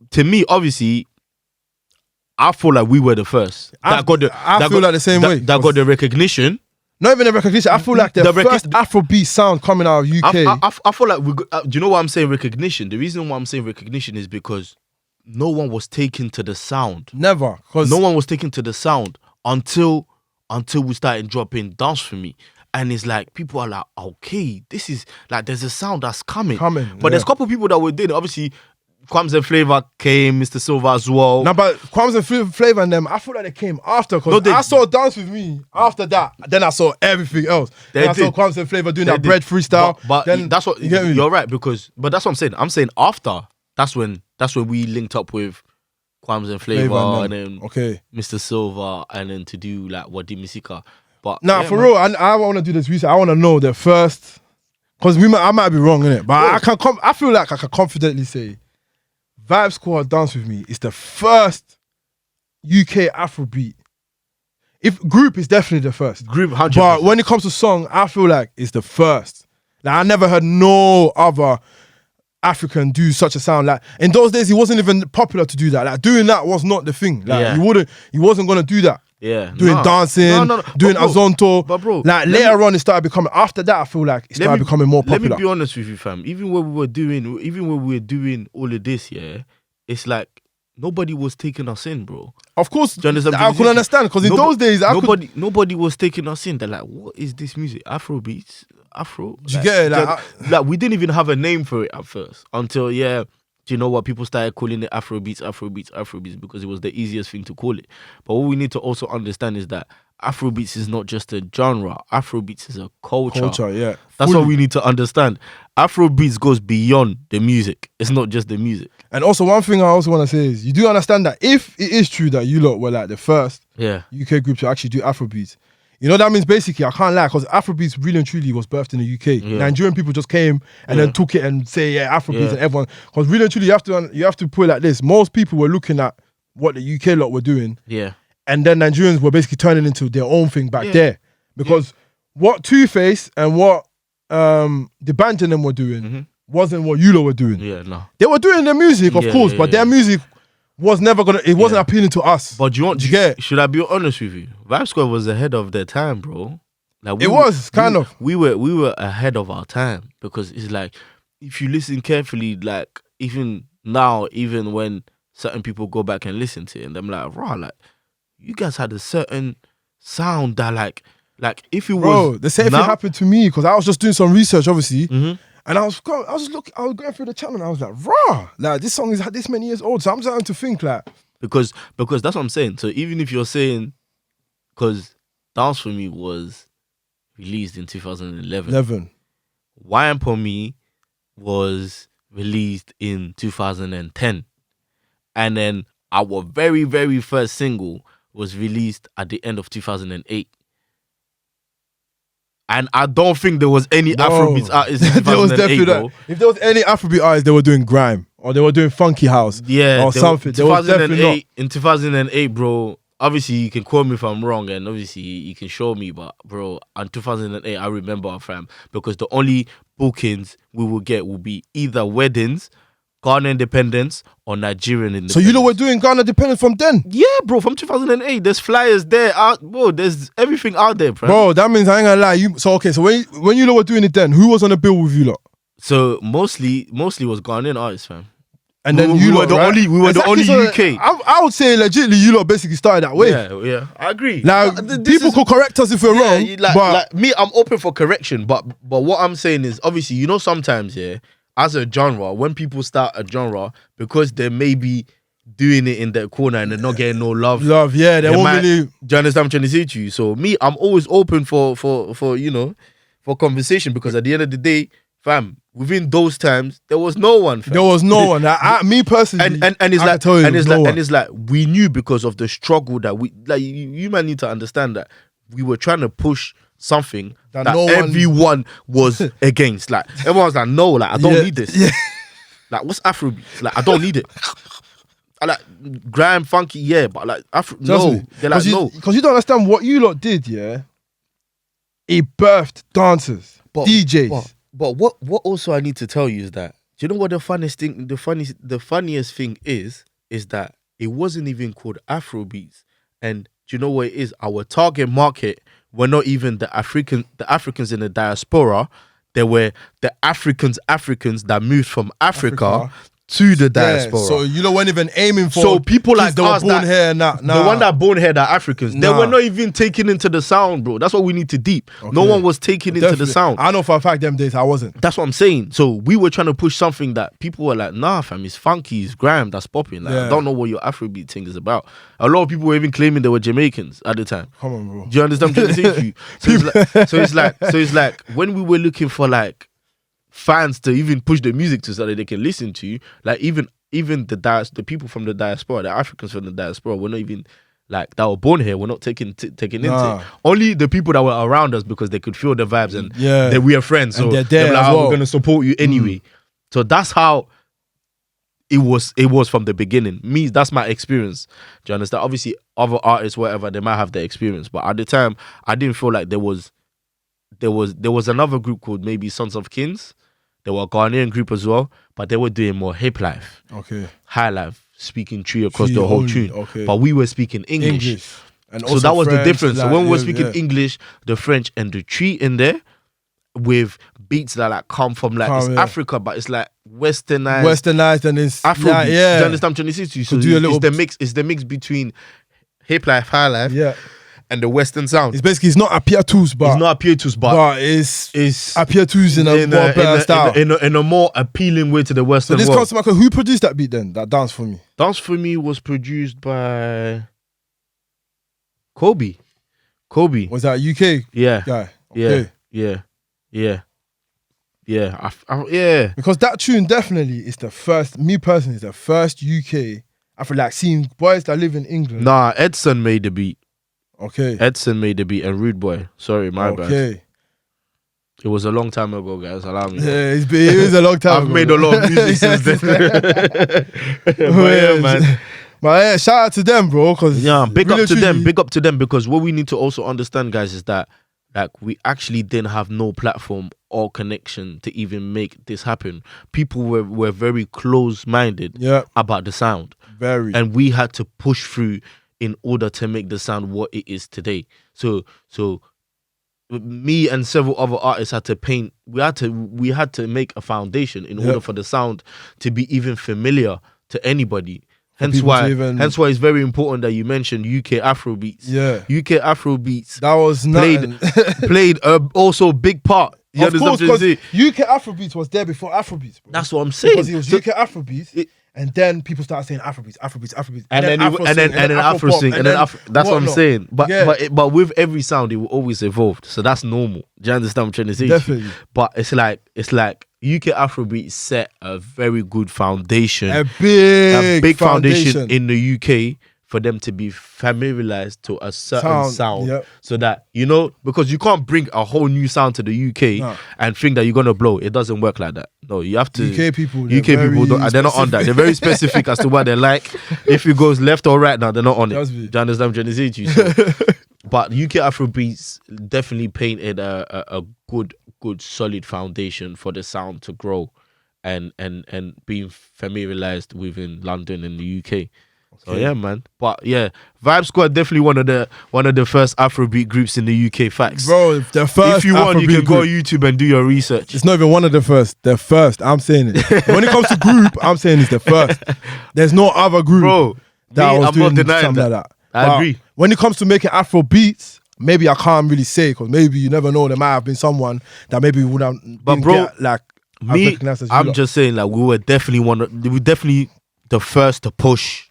To me, obviously, I feel like we were the first. I feel like the same way. That got the recognition. Not even the recognition. I feel like the first Afrobeat sound coming out of UK. I feel like do you know why I'm saying recognition? The reason why I'm saying recognition is because no one was taken to the sound. Never. No one was taken to the sound until we started dropping Dance For Me. And it's like, people are like, okay, this is like, there's a sound that's coming. But there's a couple of people that were doing it. Obviously, Kwamzandsilva came, mistasilva as well. Now, but Kwamzandsilva and them, I feel like they came after. Because I saw Dance With Me after that. Then I saw everything else. Then I saw Kwamzandsilva doing that bread freestyle. But then, that's what, you're right, but that's what I'm saying. I'm saying after, that's when we linked up with Kwamzandsilva and then mistasilva and then to do like Wadi Misika. But nah, for real, I want to do this research. I want to know the first, because I might be wrong in it, but I feel like I can confidently say vibesquad Dance With Me is the first UK Afrobeat. If group is definitely the first. Group 100%. But when it comes to song, I feel like it's the first. Like I never heard no other African do such a sound. Like in those days, he wasn't even popular to do that. Like doing that was not the thing. Like he wasn't gonna do that. Yeah, doing dancing, doing azonto. But bro, like later on, it started becoming. After that, I feel like it started becoming more popular. Let me be honest with you, fam. Even when we were doing all of this, yeah, it's like nobody was taking us in, bro. Of course, I could understand because in those days, nobody was taking us in. They're like, what is this music? Afrobeats, Afro. Do you get it? Like we didn't even have a name for it at first until do you know what, people started calling it Afrobeats because it was the easiest thing to call it. But what we need to also understand is that Afrobeats is not just a genre. Afrobeats is a culture. Yeah. That's what we need to understand. Afrobeats goes beyond the music. It's not just the music. And also one thing I also want to say is you do understand that if it is true that you lot were like the first UK group to actually do Afrobeats, you know, that means basically, I can't lie, because Afrobeats really and truly was birthed in the UK. Yeah. Nigerian people just came and then took it and say, Afrobeats and everyone. Because really and truly, you have to put it like this. Most people were looking at what the UK lot were doing. Yeah. And then Nigerians were basically turning into their own thing back there. Because what Two-Face and what the band and them were doing wasn't what you lot were doing. Yeah, no. They were doing their music, of course, but their music was never gonna. It wasn't appealing to us. But should I be honest with you? Vibesquad was ahead of their time, bro. Like we were ahead of our time because it's like if you listen carefully, like even now, even when certain people go back and listen to it, and I'm like, raw, like you guys had a certain sound that like if it was the same thing happened to me because I was just doing some research, obviously. And I was going through the channel and I was like, raw, like this song is this many years old. So I'm starting to think like because that's what I'm saying. So even if you're saying, because Dance For Me was released in 2011. Wine For Me was released in 2010. And then our very, very first single was released at the end of 2008. And I don't think there was any Afrobeats artists in 2008, bro. If there was any Afrobeat artists, they were doing grime or they were doing funky house or something. 2008, in 2008, bro, obviously you can quote me if I'm wrong and obviously you can show me, but bro, in 2008, I remember, fam, because the only bookings we will get will be either weddings, Ghana independence or Nigerian independence. So you know we're doing Ghana independence from then? Yeah, bro, from 2008. There's flyers there, bro. There's everything out there, bro. Bro, that means I ain't gonna lie. So when you lot were doing it then, who was on the bill with you lot? So mostly was Ghanaian artists, fam. And then we were the only UK. I would say legitimately you lot basically started that way. Yeah, I agree. Like people could correct us if we're wrong. Like me, I'm open for correction, but what I'm saying is obviously, you know, sometimes as a genre, when people start a genre, because they may be doing it in their corner and they're not getting no love. They won't really. Do you understand what I'm trying to say to you? So me, I'm always open for for conversation, because at the end of the day, fam, within those times, there was no one. Fam. There was no one. Me personally, and it's like we knew because of the struggle that we like. You might need to understand that we were trying to push something that everyone was against. Like everyone was like, no, like I don't need this. Yeah. Like what's Afrobeats? Like I don't need it. I like grime, funky, but like no. They're like no, because you don't understand what you lot did. Yeah, it birthed dancers, DJs. But what also I need to tell you is that, do you know what the funniest thing is that it wasn't even called Afrobeats. And do you know what it is? Our target market were not even the Africans in the diaspora. They were the Africans that moved from Africa to the diaspora. So you weren't even aiming for. So people like that were us born here, nah. the one that born here, that Africans, they were not even taken into the sound, bro. That's what we need to deep. Okay. No one was taken into the sound. I know for a fact them days I wasn't. That's what I'm saying. So we were trying to push something that people were like, nah, fam, it's funky, it's grime, that's popping. Like, I don't know what your Afrobeat thing is about. A lot of people were even claiming they were Jamaicans at the time. Come on, bro. Do you understand what I'm trying to say to you? So it's like when we were looking for like fans to even push the music to so that they can listen to you, like even the people from the diaspora, the Africans from the diaspora, were not even like that were born here. We're not taken into it. Only the people that were around us because they could feel the vibes and that we are friends. So they're there they were like, as well. We're gonna support you anyway. So that's how it was from the beginning. Me, that's my experience. Do you understand? Obviously, other artists, whatever, they might have their experience, but at the time, I didn't feel like there was another group called maybe Sons of Kings. They were a Ghanaian group as well, but they were doing more hip life, high life, speaking tree across the whole tune. But we were speaking English. And so that was French, the difference. like, so when we were speaking English, the French and the tree in there, with beats that like come from like Africa, but it's like westernized and it's Afrobeats. Do you understand? I'm trying to say to you. So it's the mix between hip life, high life, and the Western sound. It's not Apiatus, but it's Apiatus in a more better style. In a more appealing way to the Western world. So this comes to my question, who produced that beat then? That Dance For Me? Dance For Me was produced by Kobe. Was that UK guy? Okay. Yeah. Because that tune definitely is the first, me personally, is the first UK, I feel like seeing boys that live in England. Nah, Edson made the beat. Okay. Edson made the beat and Rude Boy. Sorry, my bad. Okay. It was a long time ago, guys. Allow me. Yeah, it was a long time I've made a lot of music since then. But yeah, shout out to them, bro. Big up to them because what we need to also understand, guys, is that like we actually didn't have no platform or connection to even make this happen. People were very close-minded about the sound. Very. And we had to push through in order to make the sound what it is today. So me and several other artists had to paint. We had to make a foundation in order for the sound to be even familiar to anybody. Hence why it's very important that you mentioned UK Afrobeats. Yeah, UK Afrobeats. That was played also a big part. Of course, because UK Afrobeats was there before Afrobeats, bro. That's what I'm saying. Because it was UK Afrobeats. And then people started saying Afrobeats, and then Afro sing, and then that's what I'm saying. But with every sound, it will always evolve. So that's normal. Do you understand what I'm trying to say? Definitely. But it's like UK Afrobeats set a very good foundation, a big foundation in the UK for them to be familiarized to a certain sound. So that, because you can't bring a whole new sound to the UK and think that you're going to blow. It doesn't work like that. No, you have to. UK people, they're not on that. They're very specific as to what they like. If it goes left or right now, they're not on it. Do you understand what I'm trying to say to you? So, but UK Afrobeats definitely painted a good, solid foundation for the sound to grow and being familiarized within London and the UK. So yeah, man. But yeah, vibesquad definitely one of the first Afrobeat groups in the UK. Facts, bro. The first. If you want, you can go on YouTube and do your research. It's not even one of the first. The first. I'm saying it. When it comes to group, I'm saying it's the first. There's no other group, bro. I'm not denying that. I agree. When it comes to making Afrobeats, maybe I can't really say because maybe you never know. There might have been someone that maybe would have. But bro, me, I'm just saying we were definitely the first to push.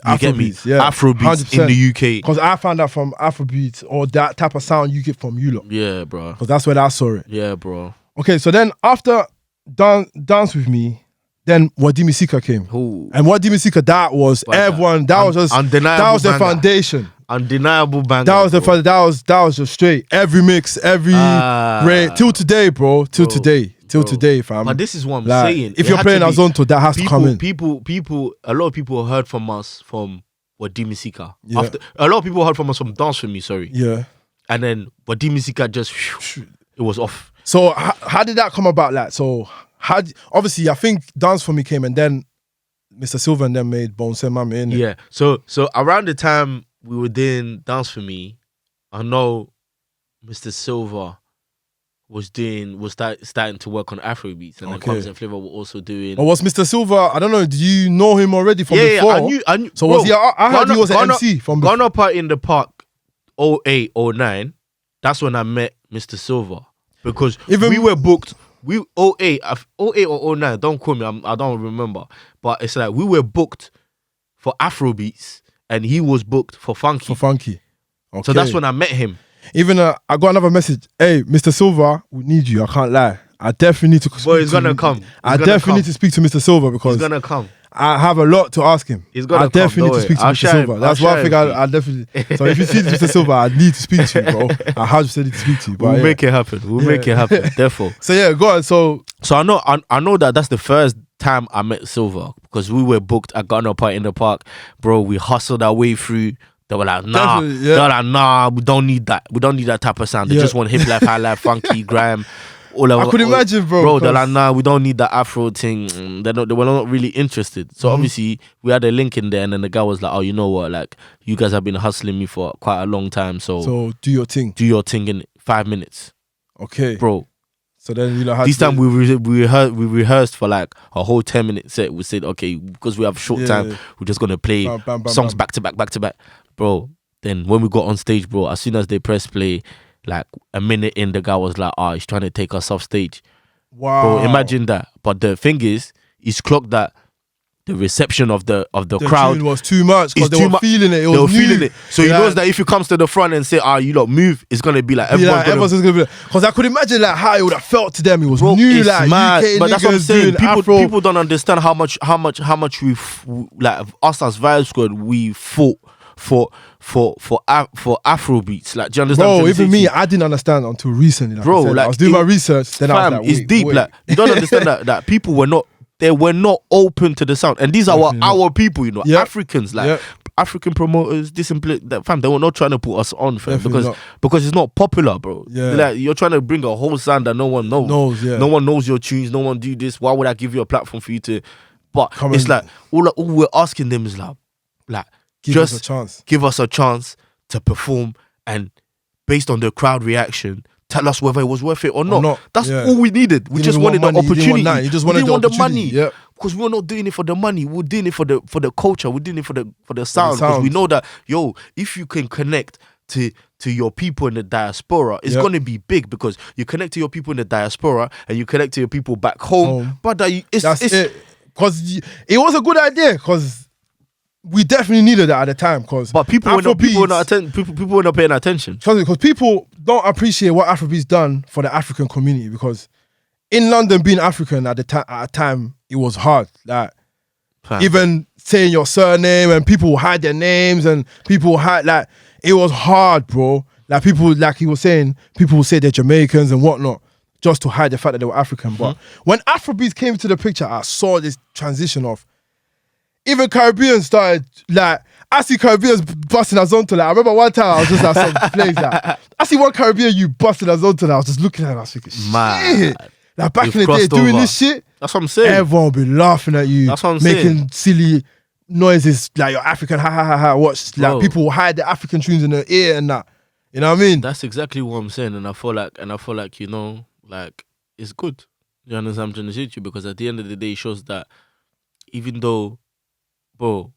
You get me? Afrobeats 100%. In the UK. Because I found out from Afrobeats or that type of sound you get from you lot. Yeah, bro. Because that's where I saw it. Yeah, bro. Okay, so then after Dance With Me, then W1zzy came. Ooh. And W1zzy, that was everyone. That was just undeniable. That was the foundation. Undeniable banger. That was just straight. Every mix, every rate till today, bro. Till today, fam. But this is what I'm saying. If you're playing Azonto, that has to come in. A lot of people heard from us from W1zzy. Yeah. A lot of people heard from us from Dance For Me, sorry. Yeah. And then W1zzy just, it was off. So how did that come about? Like, so obviously I think Dance For Me came and then Mr. Silva and them made Bone Say Mami, innit? Yeah. So around the time we were doing Dance For Me, I know Mr. Silva was starting to work on Afrobeats, and then Kwamzandsilva were also doing. Or was Mr. Silva? I don't know. Do you know him already from before? Yeah, I knew. So bro, was he? I heard he was an MC from before. ghanapartyinthepark 08, 09. That's when I met Mr. Silva, because we were booked. We 08 or 09. Don't call me. I don't remember. But it's like we were booked for Afrobeats, and he was booked for Funky. Okay. So that's when I met him. Even I got another message. Hey, Mr. Silva, we need you. I can't lie. I definitely need to speak Boy, he's gonna come. I definitely need to speak to Mr. Silva because he's gonna come. I have a lot to ask him. He's gonna I definitely need to speak to Mr. Silva. That's one thing I definitely. So if you see Mr. Silva, I need to speak to you, bro. I 100% need to speak to you. We'll make it happen. We'll make it happen. Therefore. So yeah, go on. So I know that's the first time I met Silva, because we were booked at ghanapartyinthepark, bro. We hustled our way through. They were like, nah. They were like, nah, we don't need that. We don't need that type of sound. They just want hip life, high life, funky, grime. I could imagine, bro. Bro, they're like, nah, we don't need that Afro thing. They were not really interested. So obviously, we had a link in there, and then the guy was like, oh, you know what? Like, you guys have been hustling me for quite a long time. So do your thing. Do your thing in 5 minutes. Okay. Bro. So then you know this time we rehearsed for like a whole 10-minute set. We said, okay, because we have short time, we're just gonna play songs back to back. Bro, then when we got on stage, bro, as soon as they pressed play, like a minute in, the guy was like, he's trying to take us off stage. Wow. Bro, imagine that. But the thing is, he's clocked that the reception of the crowd was too much, because they were feeling it. They were feeling it. So he knows that if he comes to the front and say, you lot move, it's gonna be like everyone's gonna be. Because I could imagine like how it would have felt to them. It was new, it's like mad. UK but that's what I'm saying. People don't understand how much we like us as vibesquad we fought for Afrobeats. Like, do you understand? Bro, even me, I didn't understand until recently. Like bro, I was doing my research. Then I was like, it's deep. Wait. Like, you don't understand that people were not. They were not open to the sound, and these are our people, you know, Africans, like African promoters. That fam, they were not trying to put us on, fam, because it's not popular, bro. Like, you're trying to bring a whole sound that no one knows. No one knows your tunes. No one do this. Why would I give you a platform for you to? But it's like all we're asking them is like give us a chance. Give us a chance to perform, and based on the crowd reaction, tell us whether it was worth it or not. That's all we needed. We just wanted the opportunity. You just wanted the money. Because we were not doing it for the money. We were doing it for the culture. We're doing it for the sound. Because we know that, if you can connect to your people in the diaspora, it's going to be big, because you connect to your people in the diaspora and you connect to your people back home. But that's it. Because it was a good idea, because we definitely needed that at the time. But people were not paying attention. Because people don't appreciate what Afrobeats done for the African community. Because in London, being African at a time, it was hard. Like, even saying your surname, and people hide their names, and people hide, like, it was hard, bro. Like, people, like he was saying, people will say they're Jamaicans and whatnot, just to hide the fact that they were African. But when Afrobeats came into the picture, I saw this transition of, even Caribbean started, like, I see Caribbeans busting us onto that. I remember one time I was just at some place, like, I see one Caribbean you busting us onto that. I was just looking at it and I was thinking, shit. Like, back in the day, doing this shit, that's what I'm saying. Everyone will be laughing at you. That's what I'm making saying. Silly noises, like, you're African, ha ha ha ha. Watch, like, people will hide the African tunes in their ear and that. You know what I mean? That's exactly what I'm saying. And I feel like, you know, like, it's good. You understand? I'm trying to say to you, because at the end of the day, it shows that even though, bro,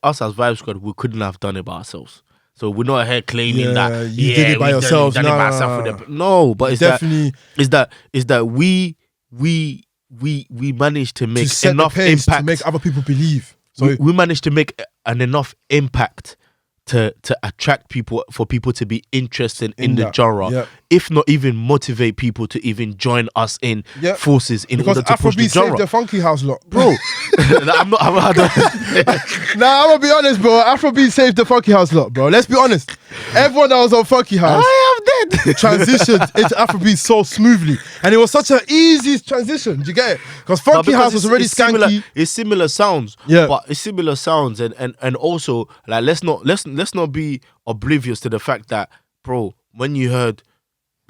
us as vibesquad, we couldn't have done it by ourselves. So we're not here claiming that you did it by yourselves. No, but it's definitely that we managed to make enough impact to make other people believe. So we managed to make an enough impact to attract people, for people to be interested in the genre, if not even motivate people to even join us in forces in order to push the genre. Saved the funky house lot, bro. I'm gonna be honest, bro. Afrobeats saved the funky house lot, bro. Let's be honest. Everyone that was on funky house, I am dead. Transitioned into Afrobeats so smoothly, and it was such an easy transition. Do you get it? Because funky house was already skanky. It's similar sounds, but it's similar sounds, and also, like, let's not be oblivious to the fact that, bro, when you heard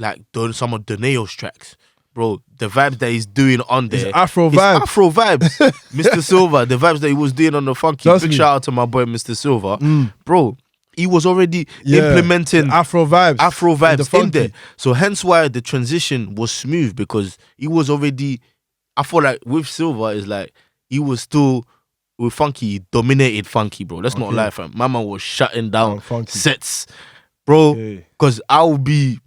like some of Doneo's tracks, bro, the vibes that he's doing on there, It's Afro vibes. Afro vibes. Mr. Silva, the vibes that he was doing on the funky. Trust Big me. shout out to my boy Mr. Silva, bro. He was already Yeah, implementing the Afro vibes. Afro with the vibes in funky. there. So hence why the transition was smooth, because he was already, I feel like with Silva is like he was still with funky, he dominated funky, bro. Let's not Okay. lie, fam. My man was shutting down Funky. sets, bro. Okay. Because I'll be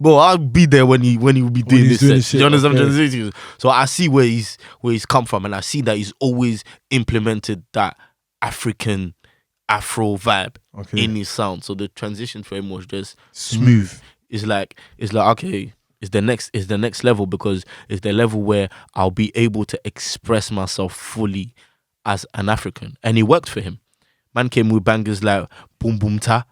there when he will be doing he's this doing set. this shit, You understand what I'm okay. trying to say to you? So I see where he's come from, and I see that he's always implemented that African Afro vibe Okay. in his sound. So the transition for him was just smooth. It's like okay, it's the next level, because it's the level where I'll be able to express myself fully as an African. And it worked for him. Man came with bangers like Boom Boom Ta.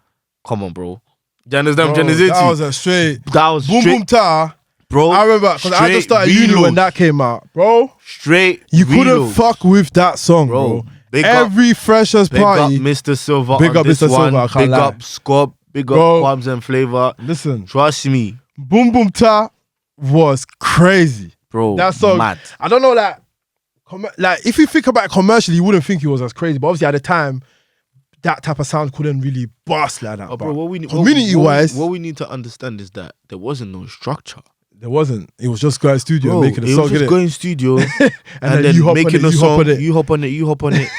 Come on, bro. Do you understand what I'm trying to say to That you? was a straight That was boom straight, boom ta. bro. I remember because I just started uni when that came out, bro. Straight You couldn't reload. fuck with that song, bro. Big up- Every freshers Big party. up Mr. Silva. Big on up this Mr. one. Silva, I can't Big lie. up Scob. Big up Bro. Kwamzandsilva. Listen, Trust me, boom boom ta was crazy. bro. That song, mad. I don't know, like if you think about it commercially, you wouldn't think it was as crazy. But obviously at the time, that type of sound couldn't really bust like that. Oh, but bro, what we need, community-wise, what we need to understand is that there wasn't no structure. there wasn't. It was just going studio Bro, and making a it song. was just innit? going studio and then you hop on making it, a you hop song. on it. You hop on it. You hop on it.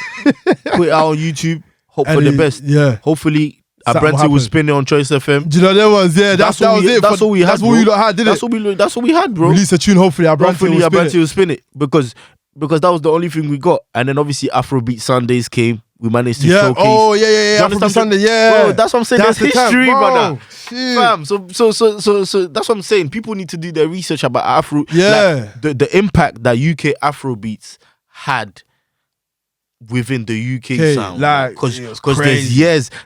Put it out on YouTube. Hope for And the it- best. Yeah. Hopefully, Something Abranti will happened. spin it on Choice FM. Do you know that was that was it. That's all we had. That's bro. what we lot had, didn't it? That's what we had, bro. Release a tune. Hopefully, Hopefully, Abranti Abranti will spin it because that was the only thing we got. And then obviously Afrobeat Sundays came. We managed to Yeah. showcase. Oh yeah. Do you Afrobeat understand? Sunday. Yeah. Bro, that's what I'm saying. That's There's the time. history, Bro, brother. shit. Fam, so that's what I'm saying. People need to do their research about Afro. Yeah. Like, the impact that UK Afrobeats had within the UK Okay, sound. like, Because it was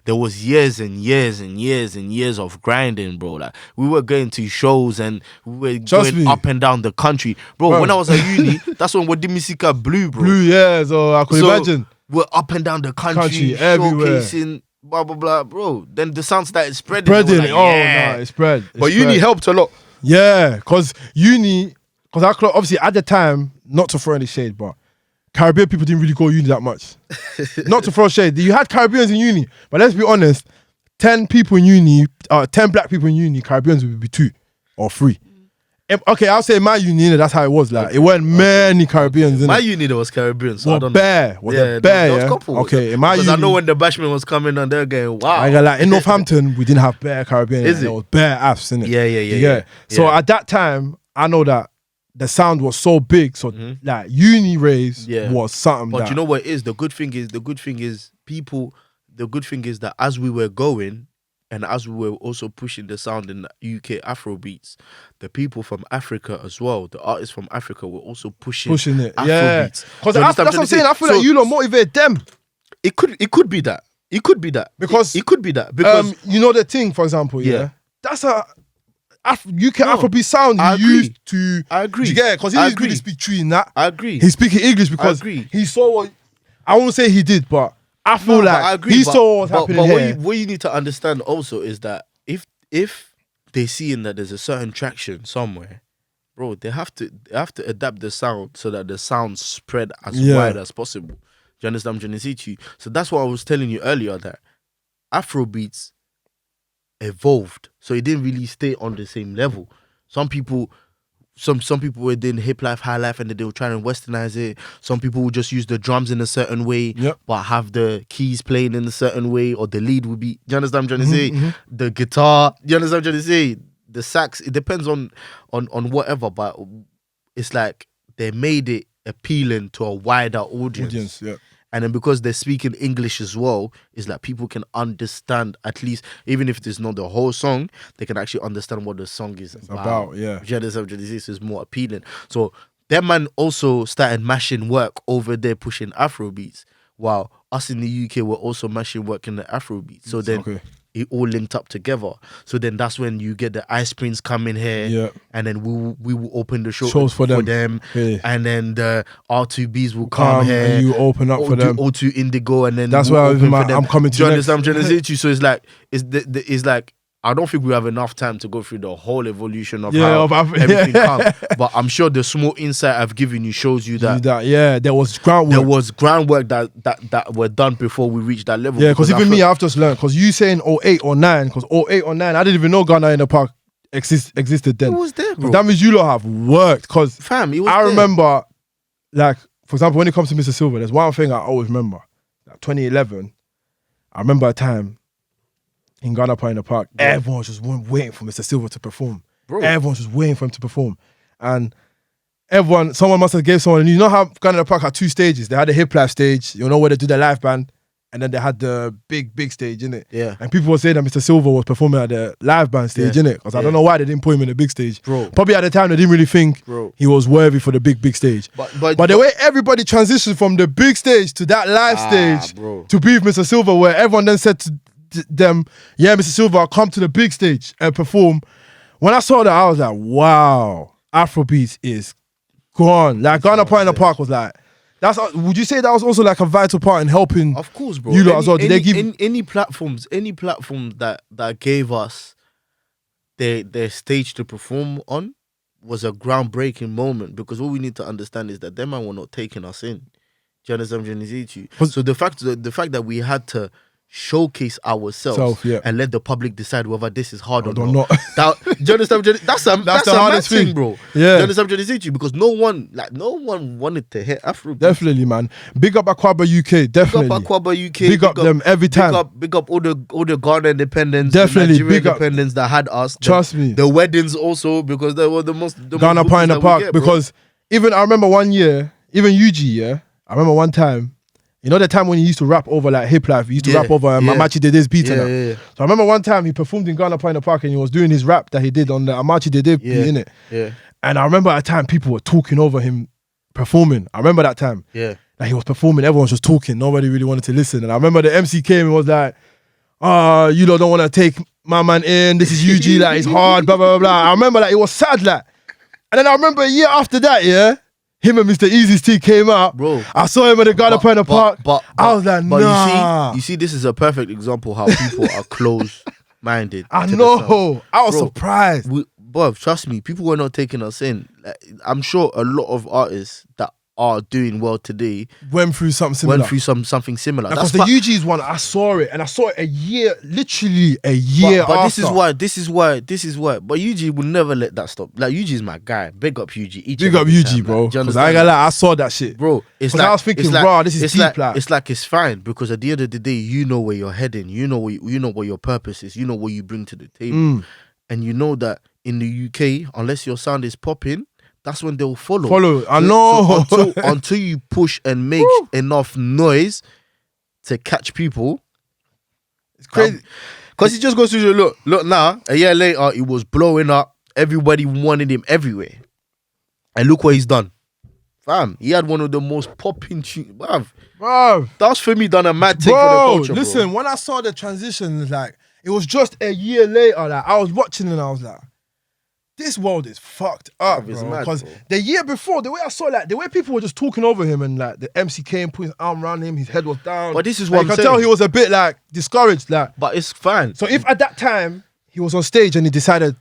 there was years and years and years and years of grinding, bro. Like we were going to shows and we were Trust going me. up and down the country. Bro, when I was at uni, that's when Wadimisica blew, bro. Blue. Yeah. So I could So, imagine. We're up and down the country, everywhere. showcasing blah blah blah, bro. Then the sound started spreading. Spreading. Like, Oh yeah. no, it spread. It But spread. uni helped a lot. Yeah, because obviously at the time, not to throw any shade, but Caribbean people didn't really go uni that much. Not to throw shade. You had Caribbeans in uni, but let's be honest, 10 people in uni, 10 black people in uni, Caribbeans would be 2 or 3. Okay, I'll say my uni, that's how it was. Like it weren't many Caribbeans in My it. uni there was Caribbean, so I Well, don't know. bare. Was Yeah, it bare, there was yeah? a couple. Okay, in my Because uni, I know when the bashman was coming on, they're going, wow. I got like in Northampton, we didn't have bare Caribbean. Is There it? was bare Afs in it. Yeah. So Yeah. at that time, I know that the sound was so big. So like uni raves Yeah. was something. But that, you know what it is? The good thing is that as we were going and as we were also pushing the sound in the UK Afrobeats, the people from Africa as well, the artists from Africa were also pushing it. Afrobeats. Yeah. Because Do you that's understand what I'm saying. I feel So like you lot motivated them. it could be that. It could be that. Because, it could be that. Because you know the thing, for example, Yeah. that's a UK No, Afrobeat sound I he agree. used to. I agree. Do you get it? Because he I didn't really agree. speak tree in that. I agree. He's speaking English because agree. he saw what. I won't say he did, but I feel No, but like I agree, he but- saw what's but happening here. what you need to understand also is that if they seeing that there's a certain traction somewhere, bro, they have to adapt the sound so that the sound spread as Yeah. wide as possible. Do you understand what I'm trying to say to you? So that's what I was telling you earlier, that Afrobeats evolved, so it didn't really stay on the same level. Some people were doing hip life, high life, and then they were trying to westernize it. Some people would just use the drums in a certain way, Yep. but have the keys playing in a certain way, or the lead would be. Do you understand what I'm trying to say? The guitar. Do you understand what I'm trying to say? The sax. It depends on whatever, but it's like they made it appealing to a wider audience. Yeah. And then because they're speaking English as well, it's like people can understand, at least, even if it's not the whole song, they can actually understand what the song is about. Yeah. Do you understand what I'm trying to say? So it's more appealing. So that man also started mashing work over there, pushing Afrobeats, while us in the UK were also mashing work in the Afrobeats. So then Okay. it all linked up together. So then that's when you get the Ice Prince coming here, Yeah. and then we will open the Shows for them. Yeah. and then the R2Bs will come here, and you open up for them. O2 Indigo, and then That's we'll why open for I'm coming to Do you next. understand what I'm trying to say to you? So it's like it's like I don't think we have enough time to go through the whole evolution of Yeah, how of everything come. But I'm sure the small insight I've given you shows you that there was groundwork. there was groundwork that were done before we reached that level. Yeah, because even me, I've just learned. Because you saying 08 or 9, because 08 or 9, I didn't even know Ghana in the Park existed then. It was there, bro. That means you lot have worked. Because Fam, it was I there. remember, like, for example, when it comes to Mr. Silva, there's one thing I always remember. Like 2011, I remember a time in Ghanapartyinthepark, everyone was just waiting for Mr. Silva to perform. Bro. Everyone was just waiting for him to perform. And someone must have gave someone, and you know how Ghanapartyinthepark had 2 stages. They had the hip life stage, you know, where they do the live band, and then they had the big stage, innit? Yeah. And people were saying that Mr. Silva was performing at the live band stage, innit? Because I don't know why they didn't put him in the big stage. Bro. Probably at the time they didn't really think he was worthy for the big stage. But the way everybody transitioned from the big stage to that live stage to be with Mr. Silva, where everyone then said to them, yeah, Mr. Silva, come to the big stage and perform. When I saw that, I was like, wow, Afrobeats is gone. Like Ghanapartyinthepark was like, would you say that was also like a vital part in helping? Of course, bro. You lot as well. Did they give any platform that gave us their stage to perform on was a groundbreaking moment, because all we need to understand is that them man were not taking us in. Do you understand what I'm trying to say to you? So the fact that we had to showcase ourselves and let the public decide whether this is hard or not. Do you understand? That's the hardest thing, bro. Yeah. Do you understand what I'm trying to say to you? Because no one wanted to hit Afro. Definitely, man. Big up Akwabaauk, UK. Definitely. Big up Akwabaauk. Big up them every time. Big up all the Ghana independents. Definitely. The Nigerian Big up independents that had us. Trust me. The weddings also, because they were the most Ghanapartyinthepark. Because even I remember one year, even UG, I remember one time. You know the time when he used to rap over like hip life, he used to rap over Amachi Dede's beat and that. So I remember one time he performed in Ghanapartyinthepark and he was doing his rap that he did on the Amachi Dede beat, innit? Yeah. And I remember at a time people were talking over him performing. I remember that time. Yeah. Like he was performing, everyone was just talking, nobody really wanted to listen. And I remember the MC came and was like, you lot don't want to take my man in, this is UG, like it's hard, blah, blah, blah, blah. I remember like it was sad, like. And then I remember a year after that, him and Mr. Easy's team came out. Bro, I saw him at the Ghanapartyinthepark. But I was like, nah. You see, this is a perfect example how people are close-minded. I know. I was surprised. But trust me, people were not taking us in. Like, I'm sure a lot of artists that are doing well today went through something similar. Something similar. Because the UG's one, I saw it, and I saw it literally a year but after. This is why. But UG will never let that stop. Like, UG is my guy. Big up UG. Big up UG, bro. Because I ain't gonna lie, I saw that shit. Bro, it's like, I was thinking, bro, this is deep. It's fine, because at the end of the day, you know where you're heading. You know what your purpose is. You know what you bring to the table. And you know that in the UK, unless your sound is popping, that's when they'll follow. I know. So until you push and make enough noise to catch people, it's crazy. Because it just goes to look now. A year later, it was blowing up. Everybody wanted him everywhere, and look what he's done, fam. He had one of the most popping tunes, bruv. That's for me done a mad thing for the culture, bro. Listen, when I saw the transition, like it was just a year later. Like I was watching and I was like, this world is fucked up, bro. Because the year before, the way I saw, like, the way people were just talking over him and, like, the MC came, put his arm around him, his head was down. But this is what I'm saying. You can tell he was a bit, like, discouraged, like. But it's fine. So if at that time, he was on stage and he decided,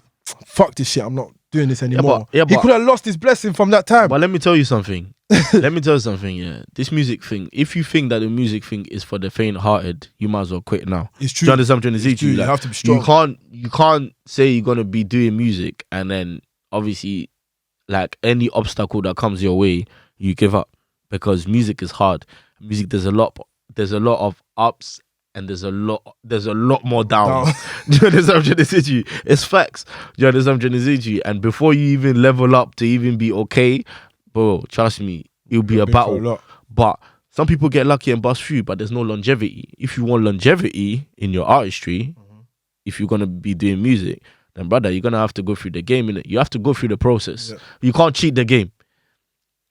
fuck this shit, I'm not doing this anymore. He could have lost his blessing from that time. But let me tell you something. This music thing, if you think that the music thing is for the faint-hearted, you might as well quit now. It's true. Do you understand what I'm trying to say to you? You like, have to be strong. You can't say you're going to be doing music and then obviously like any obstacle that comes your way, you give up, because music is hard. Music, there's a lot of ups and there's a lot more downs. Do you understand what I'm trying to say to you? It's facts. Do you understand what I'm trying to say to you? And before you even level up to even be okay, bro, trust me, it'll be a battle. But some people get lucky and bust through, but there's no longevity. If you want longevity in your artistry, if you're gonna be doing music, then brother, you're gonna have to go through the game, innit? You have to go through the process. Yeah. You can't cheat the game.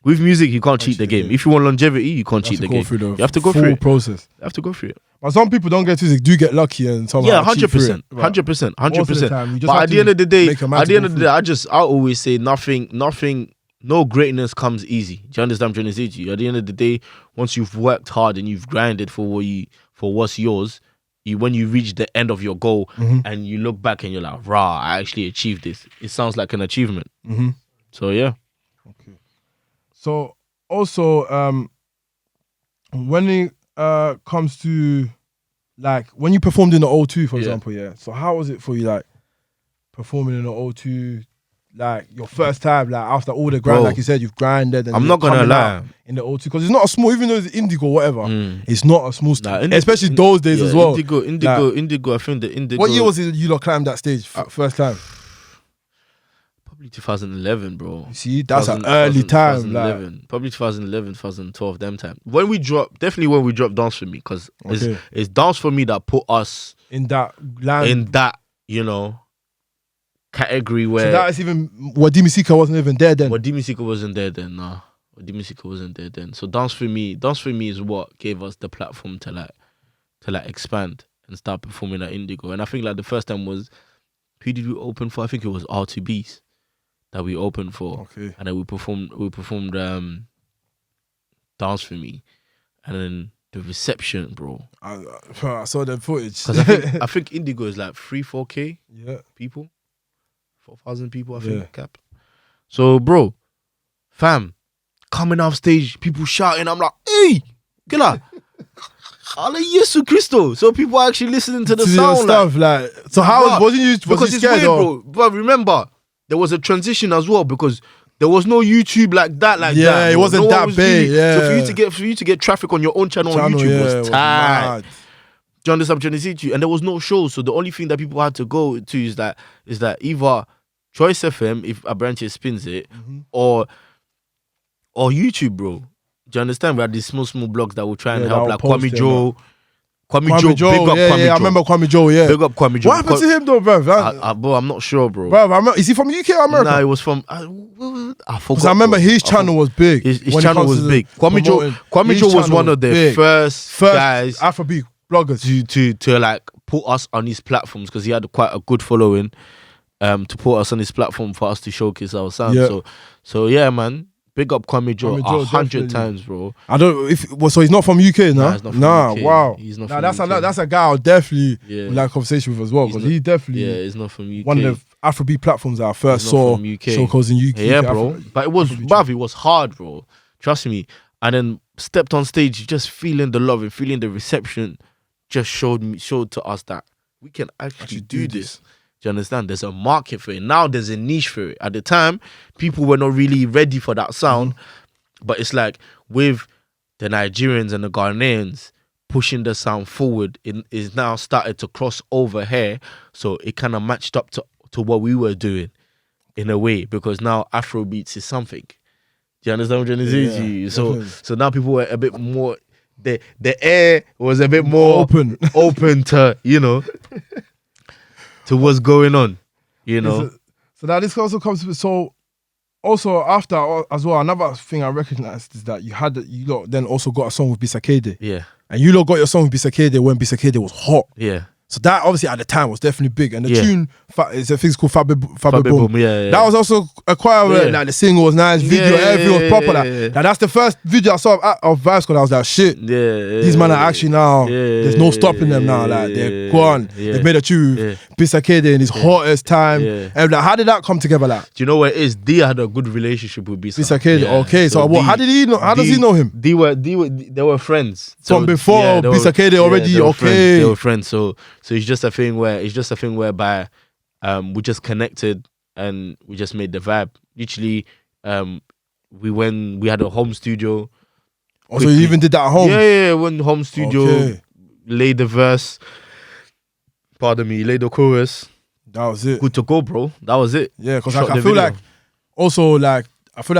With music, you can't cheat the game. If you want longevity, you can't cheat the game. You have to go through it. Process. You have to go through it. But some people don't get music, do get lucky and some 100%. But at the end of the day, I always say no greatness comes easy. Do you understand what I'm trying to say to you? At the end of the day, once you've worked hard and you've grinded for what's yours, when you reach the end of your goal Mm-hmm. and you look back and you're like, rah, I actually achieved this. It sounds like an achievement. Mm-hmm. So yeah. Okay. So also, when it comes to like when you performed in the O2, for example, yeah. So how was it for you, like performing in the O2, like your first time, like after all the grind, Bro, like you said, you've grinded, and I'm you're not gonna coming lie. out in the O2 because it's not a small, even though it's Indigo or whatever, it's not a small stage, Nah, especially those days as well. Indigo. I think the Indigo. What year was it you lot climbed that stage first time? Probably 2011, bro. You see, that's an early time. 2011, Like, probably 2011, 2012, them time. When we dropped Dance For Me, because it's Dance For Me that put us in that land, in that, you know, category where. So that is even Wadimisica wasn't even there then. Wadimisica wasn't there then, nah. Wadimisica wasn't there then. So Dance For Me is what gave us the platform to expand and start performing at Indigo. And I think like the first time was, who did we open for? I think it was R2Bs that we opened for. Okay. And then we performed Dance For Me. And then the reception, bro. I saw the footage. Because I think Indigo is like 3-4K people. 4,000 people, I think, cap. So, bro, fam, coming off stage, people shouting. I'm like, hey, killer. Allah Yesu Christo. So people are actually listening to the sound. Stuff, like, so how wasn't you? Was you scared, weird, bro. But remember, there was a transition as well because there was no YouTube like that. Yeah, it wasn't that big. Yeah. So for you to get traffic on your own channel on YouTube was tight. Do you understand? I'm trying to say to you, and there was no show. So the only thing that people had to go to is that either Choice FM if Abranches spins it, or YouTube, bro. Do you understand? We had these small blogs that will try and help, like Kwame Joe. Kwame Joe, big up Kwame Joe. I remember Kwame Joe, yeah. Big up Kwame Joe. What happened to him though, bro? Bro, I'm not sure, bro. Is he from UK or America? Nah, it was from, I forgot. Because I remember his channel was big. His channel was big. Kwame Joe was one of the first guys Afrobeat bloggers to like put us on his platforms because he had quite a good following to put us on his platform for us to showcase our sound. Yeah. So yeah, man. Big up Kwame Joe 100 times, bro. I don't so he's not from UK, nah? He's not from UK. Wow. He's not from UK. That's a guy I'll definitely like conversation with as well because he definitely he's not from UK. One of the Afrobeat platforms that I first saw showcase in UK. Yeah, bro. But it was hard, bro. Trust me. And then stepped on stage, just feeling the love and feeling the reception, just showed to us that we can actually do this. Do you understand? There's a market for it. Now there's a niche for it. At the time, people were not really ready for that sound. But it's like with the Nigerians and the Ghanaians pushing the sound forward, it is now started to cross over here. So it kind of matched up to what we were doing in a way because now Afrobeats is something. Do you understand what I'm trying to say to you? So now people were a bit more, the air was a bit more open to, you know, to what's going on, you know. So now this also comes with, so also after as well, another thing I recognized is that you lot then also got a song with Bisakdei. Yeah. And you lot got your song with Bisakdei when Bisakdei was hot. Yeah. So that obviously at the time was definitely big. And the tune, it's a thing called Fabe Boom. Yeah. That was also a quite like the single was nice, video, everything was proper. Now that's the first video I saw of vibesquad. I was like, shit, these men are actually now, there's no stopping them now. Like they're gone. They've made a tune. Bisakdei in his hottest time. And like, how did that come together? Like, do you know what it is? Dee had a good relationship with Bisakdei. Okay, so what? How did he know? How does he know him? They were friends from before. Bisakdei already. They were friends. So it's just a thing whereby we just connected and we just made the vibe. Literally, we had a home studio. Oh, so you even did that at home? Yeah, went home studio, laid the verse. Pardon me, laid the chorus. That was it. Good to go, bro. That was it. Yeah, because I feel like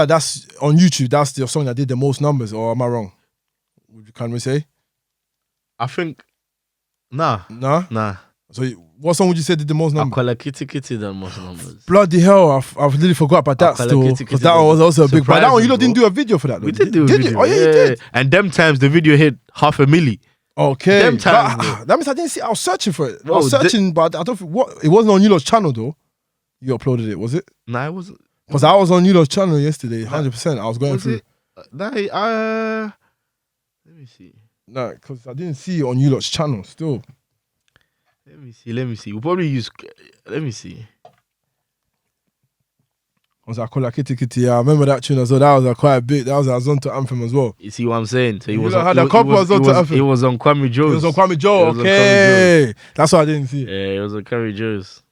that's on YouTube. That's the song that did the most numbers. Or am I wrong? Can we say? I think. Nah. So what song would you say did the most numbers? Akwala Kitty did the most numbers. Bloody hell, I've really forgot about that still. Because that one was also a big. But that one, you lot didn't do a video for that. We did do a video. Oh yeah, you did. And them times the video hit 500,000. Okay. Them times. That means I didn't see. I was searching for it. I was searching, but I don't think it wasn't on Yulo's channel though. You uploaded it, was it? Nah, it wasn't. Because I was on Yulo's channel yesterday, 100%. I was going through. Let me see. No, because I didn't see it on Yulo's channel still. Let me see. We'll probably use. Let me see. I was like, I call like Kitty Kitty. Yeah, I remember that tune as well. That was quite big. That was a Zonto anthem as well. You see what I'm saying? So he was had a couple of Zonto anthem. He was on Kwame Joe's. It was on Kwame Joe. Okay, that's what I didn't see. Yeah, it was on Kwame Joe's.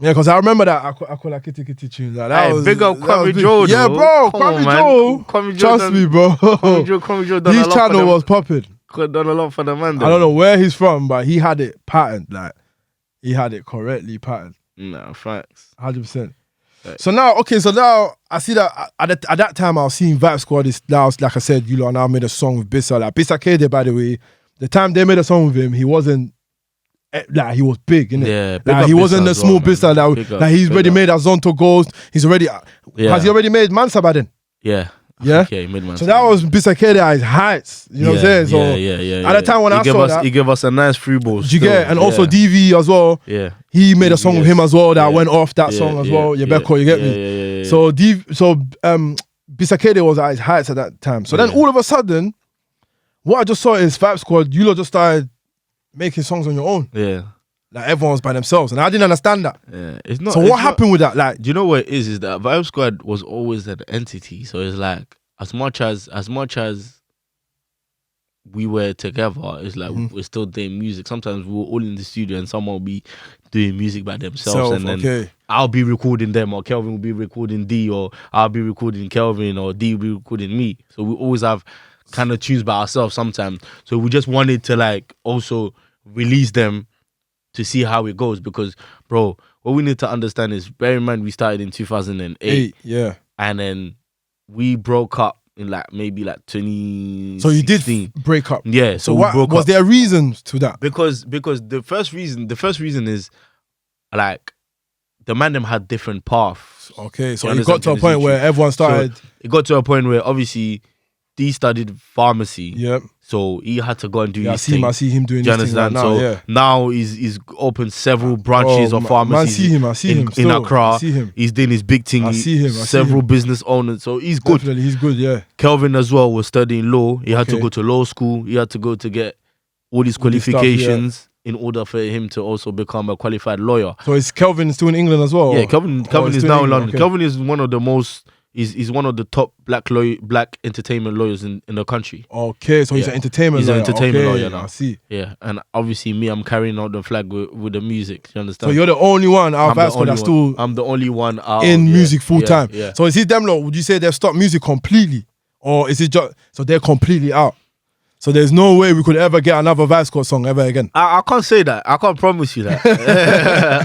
Yeah, because I remember that I call like Kitty Kitty tune. Like, that was big up Kwame big. Joe. Yeah, bro, Kwame Joe. Kwame Joe. Trust me, bro. Kwame Joe done His a lot channel was popping. Done a lot for the man. I don't know where he's from, but he had it patterned. Like, he had it correctly patterned. Nah, facts. 100%. So now I see that at that time I was seeing vibesquad is now, like I said, you lot now made a song with Bisa. Like Bisakdei, by the way, the time they made a song with him, he wasn't like he was big, innit? Yeah, like he wasn't a small Bisa. Like he's already made Azonto Ghost. He's already has he already made Mansa by then? Yeah. Yeah. Okay, mid-man. So that was Bisakdei at his heights. You know what I'm saying? So at the time when I saw that, he gave us a nice free ball. You get, and also DV as well. Yeah. He made a song with him as well that went off that song as well. You get me? So Bisakdei was at his heights at that time. So then all of a sudden, what I just saw is vibesquad, you lot just started making songs on your own. Yeah. Like everyone was by themselves. And I didn't understand that. Yeah. It's not. So what happened with that? Like, do you know what it is? Is that vibesquad was always an entity. So it's like as much as we were together, it's like we're still doing music. Sometimes we were all in the studio and someone will be doing music by themselves, and then I'll be recording them, or Kelvin will be recording D, or I'll be recording Kelvin, or D will be recording me. So we always have kind of tunes by ourselves sometimes. So we just wanted to like also release them to see how it goes, because bro, what we need to understand is, bear in mind we started in 2008, and then we broke up in like maybe like 2016. So you did break up? Yeah. So what, we broke was up. there reasons to that? Because the first reason is like the man them had different paths. Okay, so it got to a point where everyone started. So it got to a point where obviously D studied pharmacy. Yep. So he had to go and do his thing. I see him doing this thing right now. So now he's opened several branches of pharmacies. I see him in Accra. I see him. He's doing his big thing. I see him. Several business owners. So he's good. Definitely, he's good, yeah. Kelvin as well was studying law. He had to go to law school. He had to go to get all these qualifications in order for him to also become a qualified lawyer. So is Kelvin still in England as well? Yeah, Kelvin is now in London. Okay. Kelvin is one of the most... He's one of the top black entertainment lawyers in the country. Okay, so he's an entertainment lawyer. He's an entertainment lawyer now. I see. Yeah, and obviously me, I'm carrying out the flag with the music. You understand? So you're the only one out of vibesquad that's still... I'm the only one out in music full time. Yeah. So is it them lot, would you say they've stopped music completely? Or is it just... So they're completely out? So there's no way we could ever get another vibesquad song ever again? I can't say that. I can't promise you that.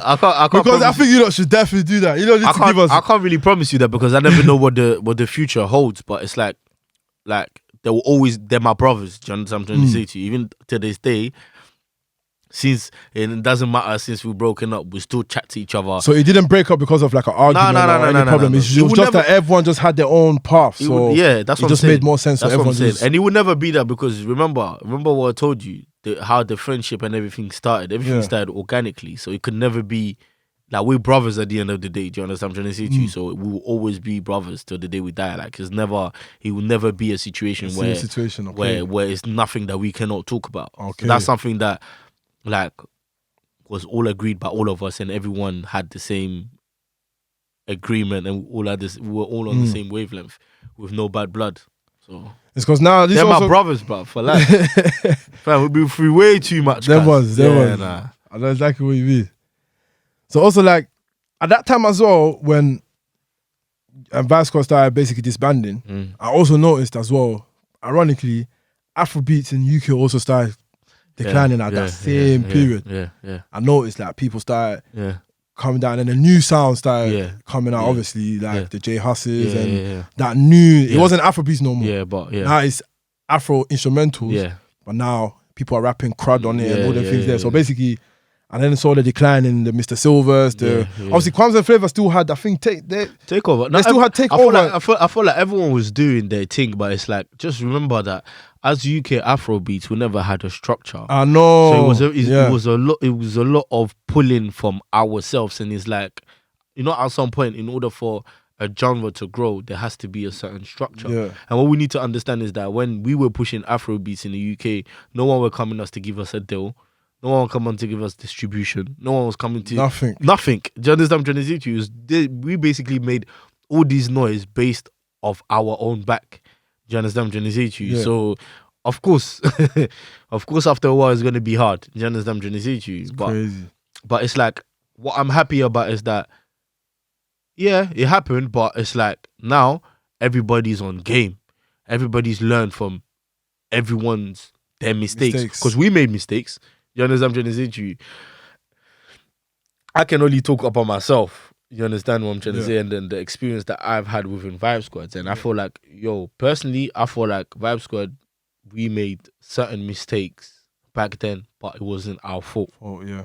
I can't because I think you lot should definitely do that. You don't need to give us... I can't really promise you that, because I never know what the future holds. But it's like they will always... They're my brothers. Do you understand what I'm trying to say to you? Even to this day, since it doesn't matter, since we've broken up, we still chat to each other. So it didn't break up because of like an argument or any problem. It was just that everyone just had their own path. So that's what it just made more sense. That's what I'm saying. And it would never be that, because remember what I told you, how the friendship and everything started. Everything started organically. So it could never be like we're brothers at the end of the day. Do you understand what I'm trying to say to you? So we will always be brothers till the day we die. Like it will never be a situation where it's nothing that we cannot talk about. Okay. So that's something that like was all agreed by all of us, and everyone had the same agreement, and we were all on the same wavelength with no bad blood. So it's because now they're my brothers, bro, for life. Fam, we've been through way too much. There was. Nah. I know exactly what you mean. So also like at that time as well, when vibesquad started basically disbanding, I also noticed as well, ironically, Afrobeats in UK also started declining at that same period. I noticed like people started coming down, and a new sound started coming out. Obviously, like the J Husses and that new. It wasn't Afrobeats no more. But now it's Afro instrumentals. But now people are rapping crud on it and all the things there. So basically, and then saw the decline in the mistasilvas. Obviously, Kwamzandsilva still had, I think, takeover. They still had takeover. I feel like everyone was doing their thing, but it's like, just remember that as UK Afrobeats, we never had a structure. I know. So it was a lot of pulling from ourselves, and it's like, you know, at some point, in order for a genre to grow, there has to be a certain structure. And what we need to understand is that when we were pushing Afrobeats in the UK, no one were coming to give us a deal. No one come on to give us distribution. No one was coming to Nothing. Nothing. Do you understand what I'm trying to say to you? We basically made all these noise based off our own back. Do you understand what I'm trying to say to you? Yeah. So, of course, after a while, it's going to be hard. Do you understand what I'm trying to say to you? It's crazy. But it's like, what I'm happy about is that, yeah, it happened, but it's like now everybody's on game. Everybody's learned from their mistakes. Because we made mistakes. You understand what I'm trying to say to you? I can only talk about myself. You understand what I'm trying to say? And then the experience that I've had within Vibe Squads. And I feel like, personally, I feel like Vibe Squad, we made certain mistakes back then, but it wasn't our fault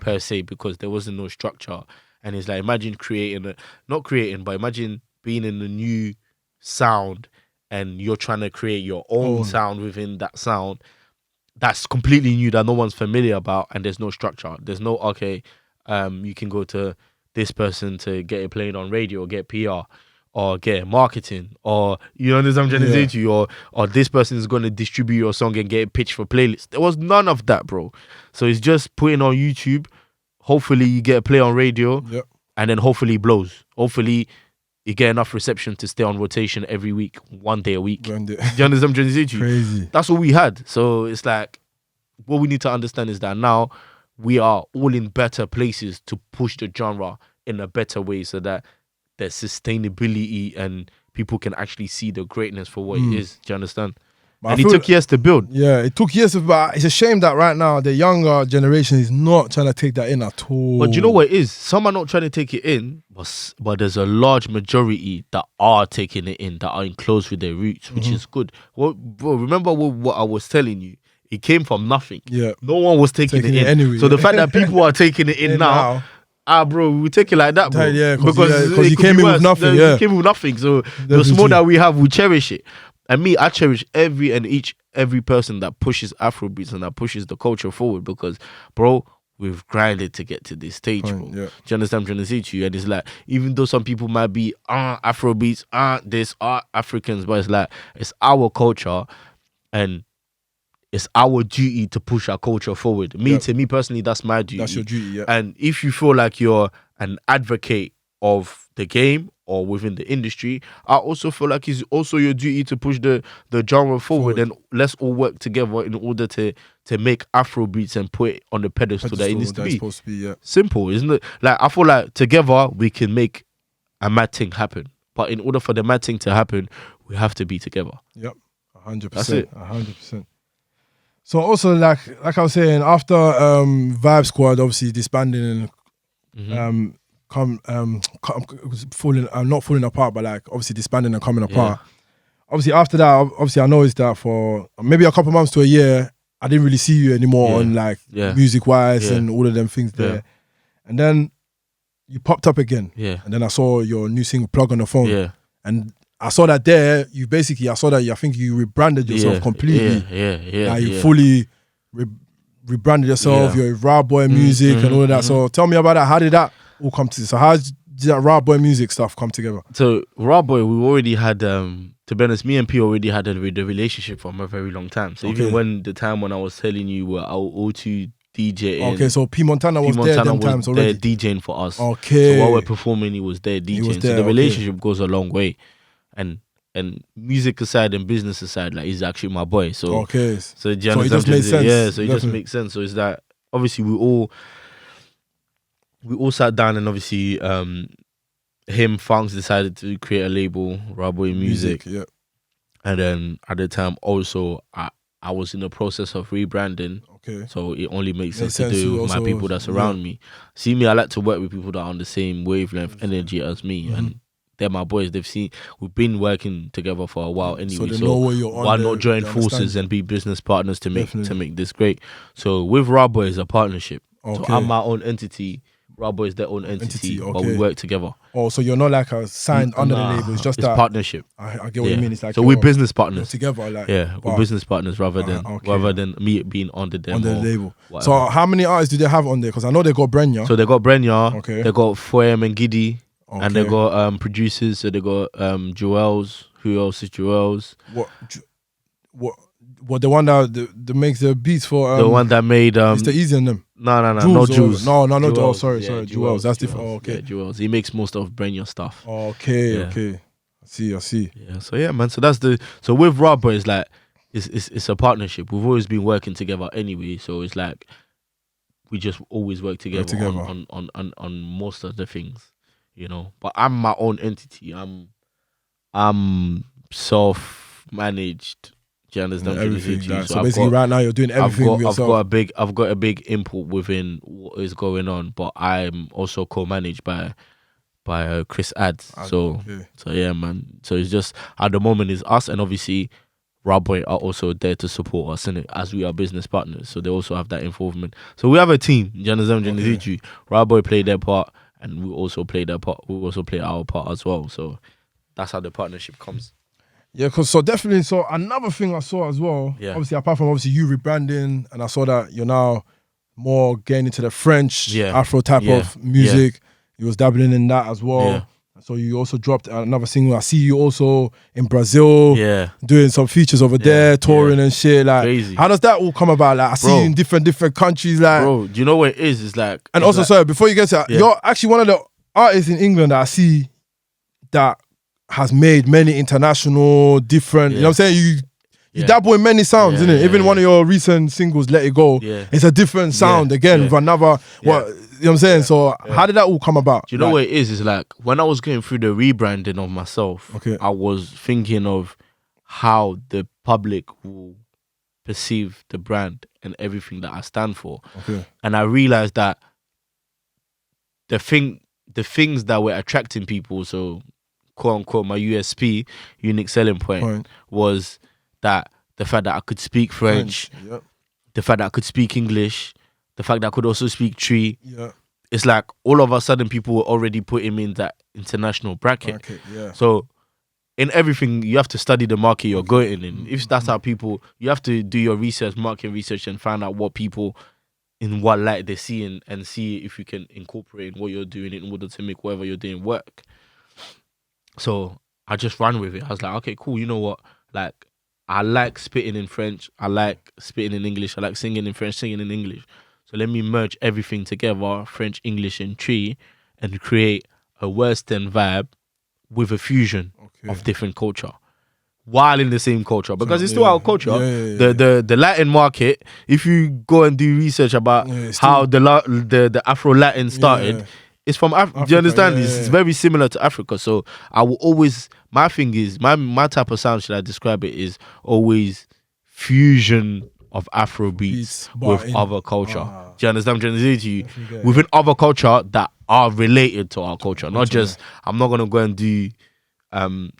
per se, because there wasn't no structure. And it's like, imagine imagine being in a new sound and you're trying to create your own sound within that sound that's completely new, that no one's familiar about, and there's no structure. There's no, you can go to this person to get it played on radio or get PR or get marketing, or you understand what I'm trying to say to you, or this person is going to distribute your song and get it pitched for playlists. There was none of that, bro. So it's just putting on YouTube. Hopefully you get a play on radio, and then hopefully it blows. Hopefully you get enough reception to stay on rotation every week, 1 day a week. Do you understand what I'm trying to say to you? Crazy. That's what we had. So it's like, what we need to understand is that now we are all in better places to push the genre in a better way, so that there's sustainability and people can actually see the greatness for what it is. Do you understand? And it took years to build. Yeah, it took years, but it's a shame that right now the younger generation is not trying to take that in at all. But you know what it is? Some are not trying to take it in, but there's a large majority that are taking it in, that are in close with their roots, which is good. Well, bro, remember what I was telling you? It came from nothing. Yeah. No one was taking it in. Anyway. So the fact that people are taking it in now, bro, we take it like that, bro. Yeah, because you came in with nothing. You came with nothing. So the small that we have, we cherish it. And me, I cherish every person that pushes Afrobeats and that pushes the culture forward, because, bro, we've grinded to get to this stage, bro. Do you understand what I'm trying to say to you? And it's like, even though some people might be Afrobeats, Africans, but it's like, it's our culture and it's our duty to push our culture forward. To me personally, that's my duty. That's your duty, And if you feel like you're an advocate of the game or within the industry, I also feel like it's also your duty to push the genre forward. And let's all work together in order to make Afrobeats and put it on the pedestal that it needs to be. Supposed to be, Simple, isn't it? Like, I feel like together we can make a mad thing happen. But in order for the mad thing to happen, we have to be together. Yep, 100%. That's it. 100%. So also, like I was saying, after Vibe Squad obviously disbanding and not falling apart, but like obviously disbanding and coming apart. Obviously after that, I noticed that for maybe a couple months to a year, I didn't really see you anymore on like music wise and all of them things there. And then you popped up again. And then I saw your new single, Plug on the Phone. And I saw that there, I think you rebranded yourself completely. You fully rebranded yourself, your Rahboymusic and all of that. So tell me about that. How did that all come to? So how did that Rahboymusic stuff come together? So Rahboy, we already had, to be honest, me and P already had the relationship from a very long time. So even when I was telling you were our O2 DJ. Okay, so P Montana was there them times already. DJing for us. Okay. So while we're performing, he was there DJing. So the relationship goes a long way. And music aside and business aside, like, he's actually my boy. So so it just made sense. Yeah, so it just makes sense. So it's that obviously we all sat down, and obviously Funks decided to create a label, Rahboymusic. And then at the time also I was in the process of rebranding. So it only makes sense to do with my people that's around me. See me, I like to work with people that are on the same wavelength energy as me, and they're my boys. We've been working together for a while anyway. So why not join forces and be business partners to make this great? So with Rahboy is a partnership. So I'm my own entity. Rahboy is their own entity, but we work together. Oh, so you're not like a signed under the label. It's just it's partnership. I get what you mean. It's like, so we're business partners together. Like, we're business partners rather than me being under them on the label. Whatever. So how many artists do they have on there? Because I know they got Brenya. So they got Brenya. They got Foyam and Kdei. And they got producers. So they got Joel's. Who else is Joel's? What the one that makes the beats for the one that made Mr. Easy and them. No, Jules. No, Jewels. oh, sorry, Yeah, Jewels. That's different. Oh, okay. Yeah, Jewels. He makes most of Brain Your stuff. Okay, Yeah. okay. I see. Yeah, so yeah, man. So that's so with Rahboy, it's like it's a partnership. We've always been working together anyway, so it's like we just always work together, on most of the things, you know. But I'm my own entity. I'm self-managed. Do you understand? Everything. Like, so basically, right now you're doing everything with yourself. I've got a big input within what is going on, but I'm also co-managed by Chris Ads. So yeah, man. So it's just at the moment it's us, and obviously Rahboy are also there to support us in it as we are business partners. So they also have that involvement. So we have a team. Do you understand? Rahboy play their part, and we also play their part. We also play our part as well. So that's how the partnership comes. Yeah, because so definitely. So another thing I saw as well. Yeah. Obviously, apart from you rebranding, and I saw that you're now more getting into the French Afro type of music. You was dabbling in that as well. Yeah. So you also dropped another single. I see you also in Brazil, doing some features over there, touring and shit. Like, crazy. How does that all come about? Like, I see you in different countries. Like, bro, do you know what it is? It's like, and also, sorry, before you get to that, you're actually one of the artists in England that I see that has made many international, different. You know what I'm saying? You dabble in many sounds, innit? Even one of your recent singles, Let It Go, it's a different sound again with another. You know what I'm saying? So how did that all come about? Do you know what it is? It's like when I was going through the rebranding of myself, I was thinking of how the public will perceive the brand and everything that I stand for. And I realized that the things that were attracting people, so quote unquote my USP, unique selling point, was that the fact that I could speak French, the fact that I could speak English, the fact that I could also speak Tree. It's like all of a sudden people were already putting me in that international bracket. So in everything, you have to study the market you're going in. If that's how people, you have to do your research, market research, and find out what people, in what light they see, and see if you can incorporate what you're doing in order to make whatever you're doing work. So I just ran with it. I was like, okay, cool. You know what? Like, I like spitting in French. I like spitting in English. I like singing in French, singing in English. So let me merge everything together, French, English, and Tree, and create a Western vibe with a fusion of different culture, while in the same culture, because it's still our culture. The Latin market, if you go and do research about how the Afro Latin started, it's from Africa. Do you understand? It's very similar to Africa. So I will always, my thing is, my type of sound, should I describe it, is always fusion of Afrobeats with other culture. Do you understand what I'm trying to say to you? Within other culture that are related to our culture. Not just, I'm not going to go and do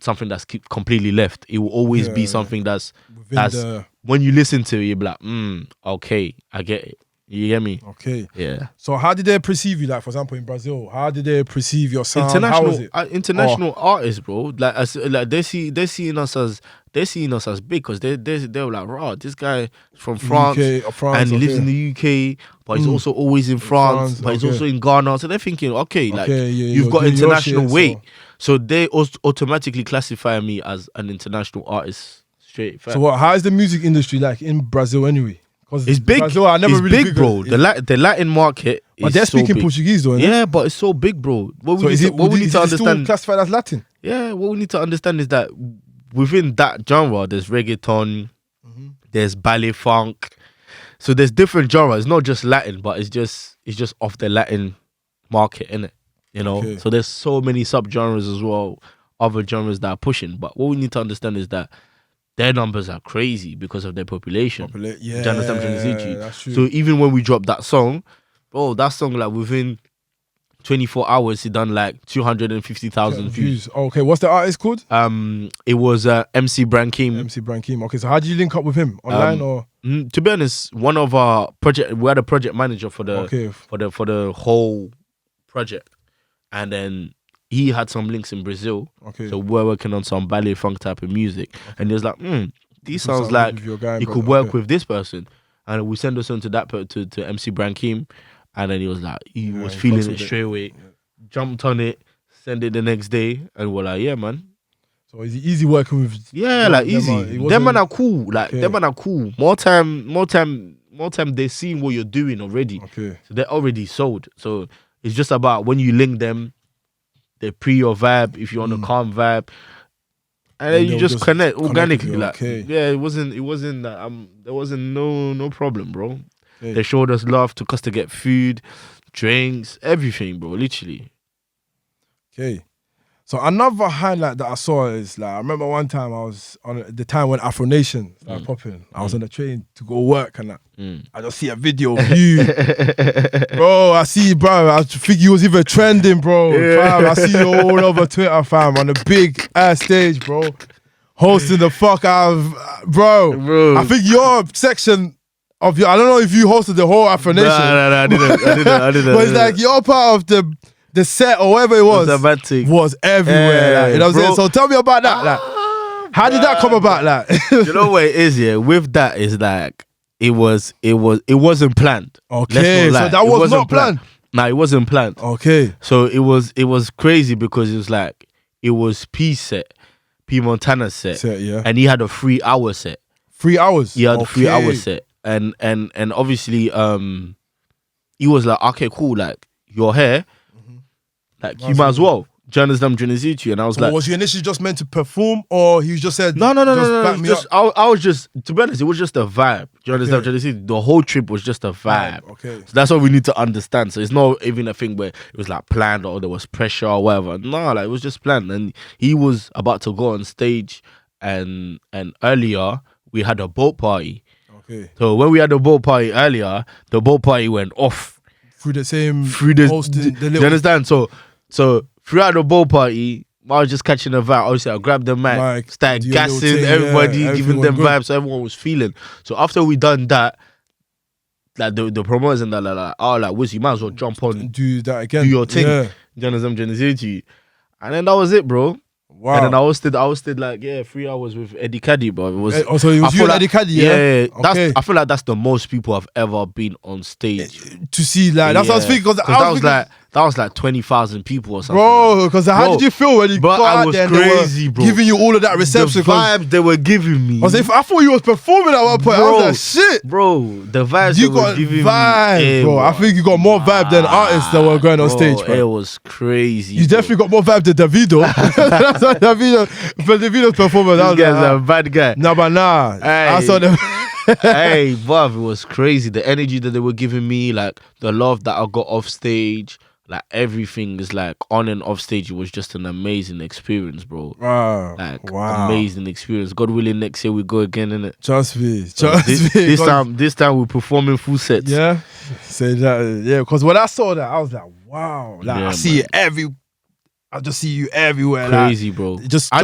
something that's completely left. It will always be something that's when you listen to it, you'll be like, okay, I get it. You get me? Okay. Yeah. So how did they perceive you? Like, for example, in Brazil, how did they perceive your sound? International artists, bro. Like they seeing us as big, because they were like, raw, this guy from France, and he lives in the UK, but he's also always in France, but he's also in Ghana. So they're thinking, you've got international weight. So they automatically classify me as an international artist straight. So how is the music industry like in Brazil anyway? It's big. Brazil, it's big, bro. The Latin market is but they're so speaking big. Portuguese, though. Yeah, but it's so big, bro. What we need to understand. Still classified as Latin? Yeah, what we need to understand is that within that genre, there's reggaeton, there's ballet funk. So there's different genres. It's not just Latin, but it's just off the Latin market, innit? You know. So there's so many subgenres as well, other genres that are pushing. But what we need to understand is that their numbers are crazy because of their population. Do you understand what I'm trying to say to you? That's true. So even when we dropped that song, bro, that song, like, within 24 hours, it done like 250,000 views. Okay, what's the artist called? It was MC Brankim. MC Brankim. Okay, so how did you link up with him? Online or? To be honest, one of our we had a project manager for the whole project, and then he had some links in Brazil. So we're working on some ballet funk type of music. And he was like, these sounds like you could work with this person. And we send us on to that to MC Brankim. And then he was like, he was feeling it straight away. Jumped on it, sent it the next day. And we're like, yeah, man. So is it easy working with? Yeah, like easy. Them man are cool. Like them man are cool. More time more time they're seeing what you're doing already. Okay. So they're already sold. So it's just about when you link them, they pre your vibe if you're on a calm vibe. And then you just connect organically. Like, yeah, it wasn't that there wasn't no problem, bro. Okay. They showed us love, took us to get food, drinks, everything, bro. Literally. Okay. So another highlight that I saw is like I remember one time I was on the time when Afronation started popping. I was on the train to go work and that. I just see a video of you, bro. I see, bro. I think you was even trending, bro. Fam, I see you all over Twitter, fam, on the big ass stage, bro, hosting the fuck out of, bro. I think your section of your, I don't know if you hosted the whole Afronation. No, I didn't. But it's like you're part of the set or whatever it was everywhere. Like, you know what I'm saying? So tell me about that. Like, how did that come about? Like, you know what it is, yeah? With that is like it wasn't planned. Okay, so that was not planned. Nah, it wasn't planned. Okay. So it was crazy because it was like it was P set, P Montana's set, yeah. And he had a 3-hour set. 3 hours? He had a 3-hour set. And obviously he was like, okay, cool, like your hair. Like, you might as well. Do you understand? I'm trying to see to you. And I was like... Was you initially just meant to perform or he just said... No. I was just... To be honest, it was just a vibe. Do you understand? I'm trying to see? The whole trip was just a vibe. Okay. So that's what we need to understand. So it's not even a thing where it was like planned or there was pressure or whatever. No, like it was just planned. And he was about to go on stage and earlier we had a boat party. Okay. So when we had the boat party earlier, the boat party went off. Through the hosting, do you understand? So throughout the ball party, I was just catching a vibe. Obviously, I grabbed the mic, started gassing everybody, giving them vibes, so everyone was feeling. So after we done that, like the promoters and that, like, Wizzy, you might as well jump on, do that again, do your thing. Yeah. Do you understand? I'm trying to say to you. And then that was it, bro. Wow. And then I was still like 3 hours with Eddie Caddy, bro. It was so it was you and Eddie Caddy, yeah? Okay. I feel like that's the most people have ever been on stage to see. Like that's what I was thinking. That was like 20,000 people or something. Bro, because how did you feel when you got out there and crazy, bro. Giving you all of that reception? The vibes they were giving me. I thought you was performing at one point. Bro, I was like, shit. Bro, the vibes you they were giving me. Bro. I think you got more vibe than artists that were going on stage, bro. It was crazy. You definitely got more vibe than Davido. That's what Davido's performance. This guy's a bad guy. Nah, but nah. Hey. I saw them. Hey, bruv, it was crazy. The energy that they were giving me, like the love that I got off stage. Like everything is like on and off stage. It was just an amazing experience, bro. Wow. Like amazing experience. God willing, next year we go again, innit? Trust me. This time we're performing full sets. Yeah. Say that. Yeah. Because when I saw that, I was like, wow. Like I see it I just see you everywhere. Crazy, like, bro. I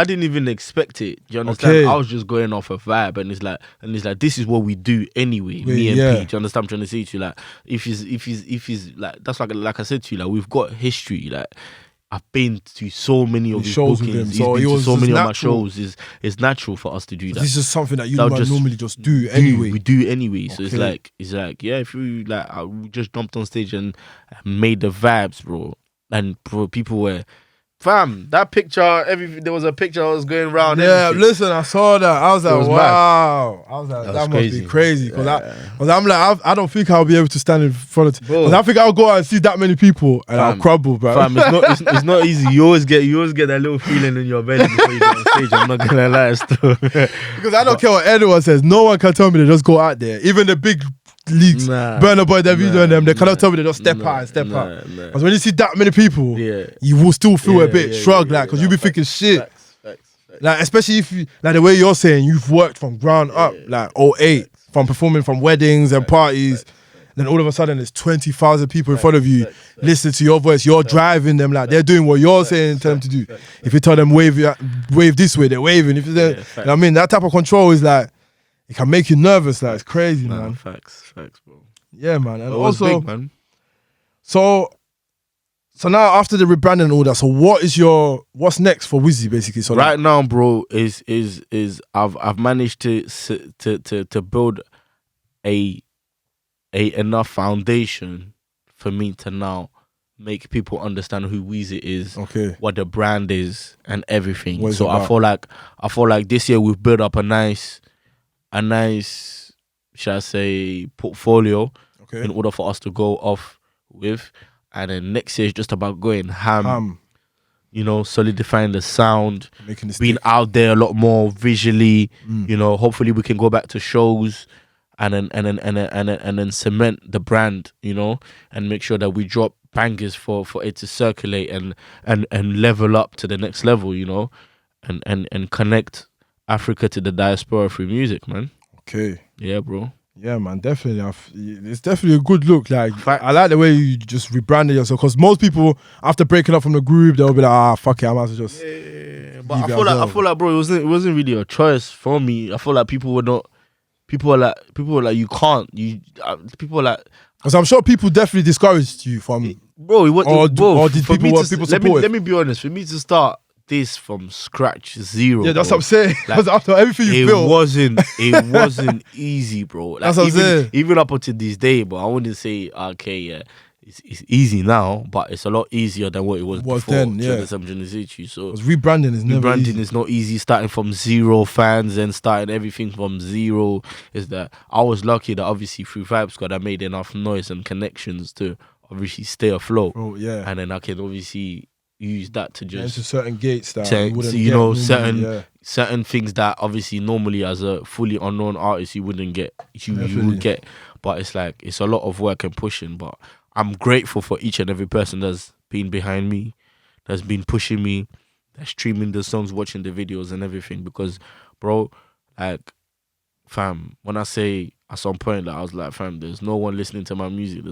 didn't even expect it. Do you understand? Okay. I was just going off a vibe, and it's like this is what we do anyway. Me and P. Do you understand? I'm trying to say to you, like, if he's like, that's like I said to you, like we've got history. Like I've been to so many of his shows bookings. He's been to so many of my shows. It's natural for us to do that. This is something that you normally just do anyway. We do anyway. So it's like yeah, if you like, we just jumped on stage and made the vibes, bro. And bro, people were, fam, that picture, there was a picture that was going around. Yeah, listen, I saw that. I was like, wow. I was like, that must be crazy. Because I'm like, I don't think I'll be able to stand in front of it. Because I think I'll go out and see that many people and I'll crumble, bro. Fam, it's not easy. You always get that little feeling in your belly before you get on stage. I'm not going to lie, still. Because I don't care what anyone says. No one can tell me to just go out there. Even the big leagues, Burna Boy, Davido and them, they cannot tell me they just step out. Because when you see that many people, you will still feel a bit shrugged, like, because you be thinking shit. Facts. Like, especially if you, like the way you're saying, you've worked from ground up, like 08, from performing from weddings and parties. Then all of a sudden, there's 20,000 people in front of you listening to your voice. You're driving them, like they're doing what you're saying, tell them to do. If you tell them wave this way, they're waving. If you know what I mean, that type of control is like, it can make you nervous. Like it's crazy, man. Facts, bro. Yeah, man. And also, big, man. So now after the rebranding and all that, so what's next for W1zzy basically? So right now, bro, is I've managed to build a enough foundation for me to now make people understand who W1zzy is, what the brand is, and everything. So I feel like this year we've built up a nice should I say, portfolio Okay. in order for us to go off with. And then next year is just about going ham. You know, solidifying the sound, Making this being out there a lot more visually. You know, hopefully we can go back to shows and then cement the brand, you know, and make sure that we drop bangers for it to circulate and level up to the next level, you know, and connect Africa to the diaspora through music, man. Okay. Yeah, bro. Yeah, man, definitely. It's definitely a good look. Like, I like the way you just rebranded yourself, because most people, after breaking up from the group, they'll be like, fuck it, I might as well just. Yeah. But I feel like, bro, it wasn't really a choice for me. I feel like people were like, you can't. People were like, because I'm sure people definitely discouraged you from. Bro, or did people support? Let me be honest. For me to start this from scratch, zero. Yeah, that's bro. what I'm saying. Because Like, after everything you built, it wasn't easy, bro. Like, that's what I'm saying. Even up until this day, but I wouldn't say okay, yeah, it's easy now, but it's a lot easier than what it was before. Then, yeah. So rebranding is never easy. is not easy. Starting from zero fans and starting everything from zero is that I was lucky that obviously through vibesquad I made enough noise and connections to obviously stay afloat. Oh yeah, and then I can obviously use that to just into certain gates that certain things that obviously normally as a fully unknown artist you wouldn't get, you would get. But it's like, it's a lot of work and pushing, but I'm grateful for each and every person that's been behind me, that's been pushing me, that's streaming the songs, watching the videos and everything. Because bro, like, fam, when I say at some point that I was like, fam, there's no one listening to my music,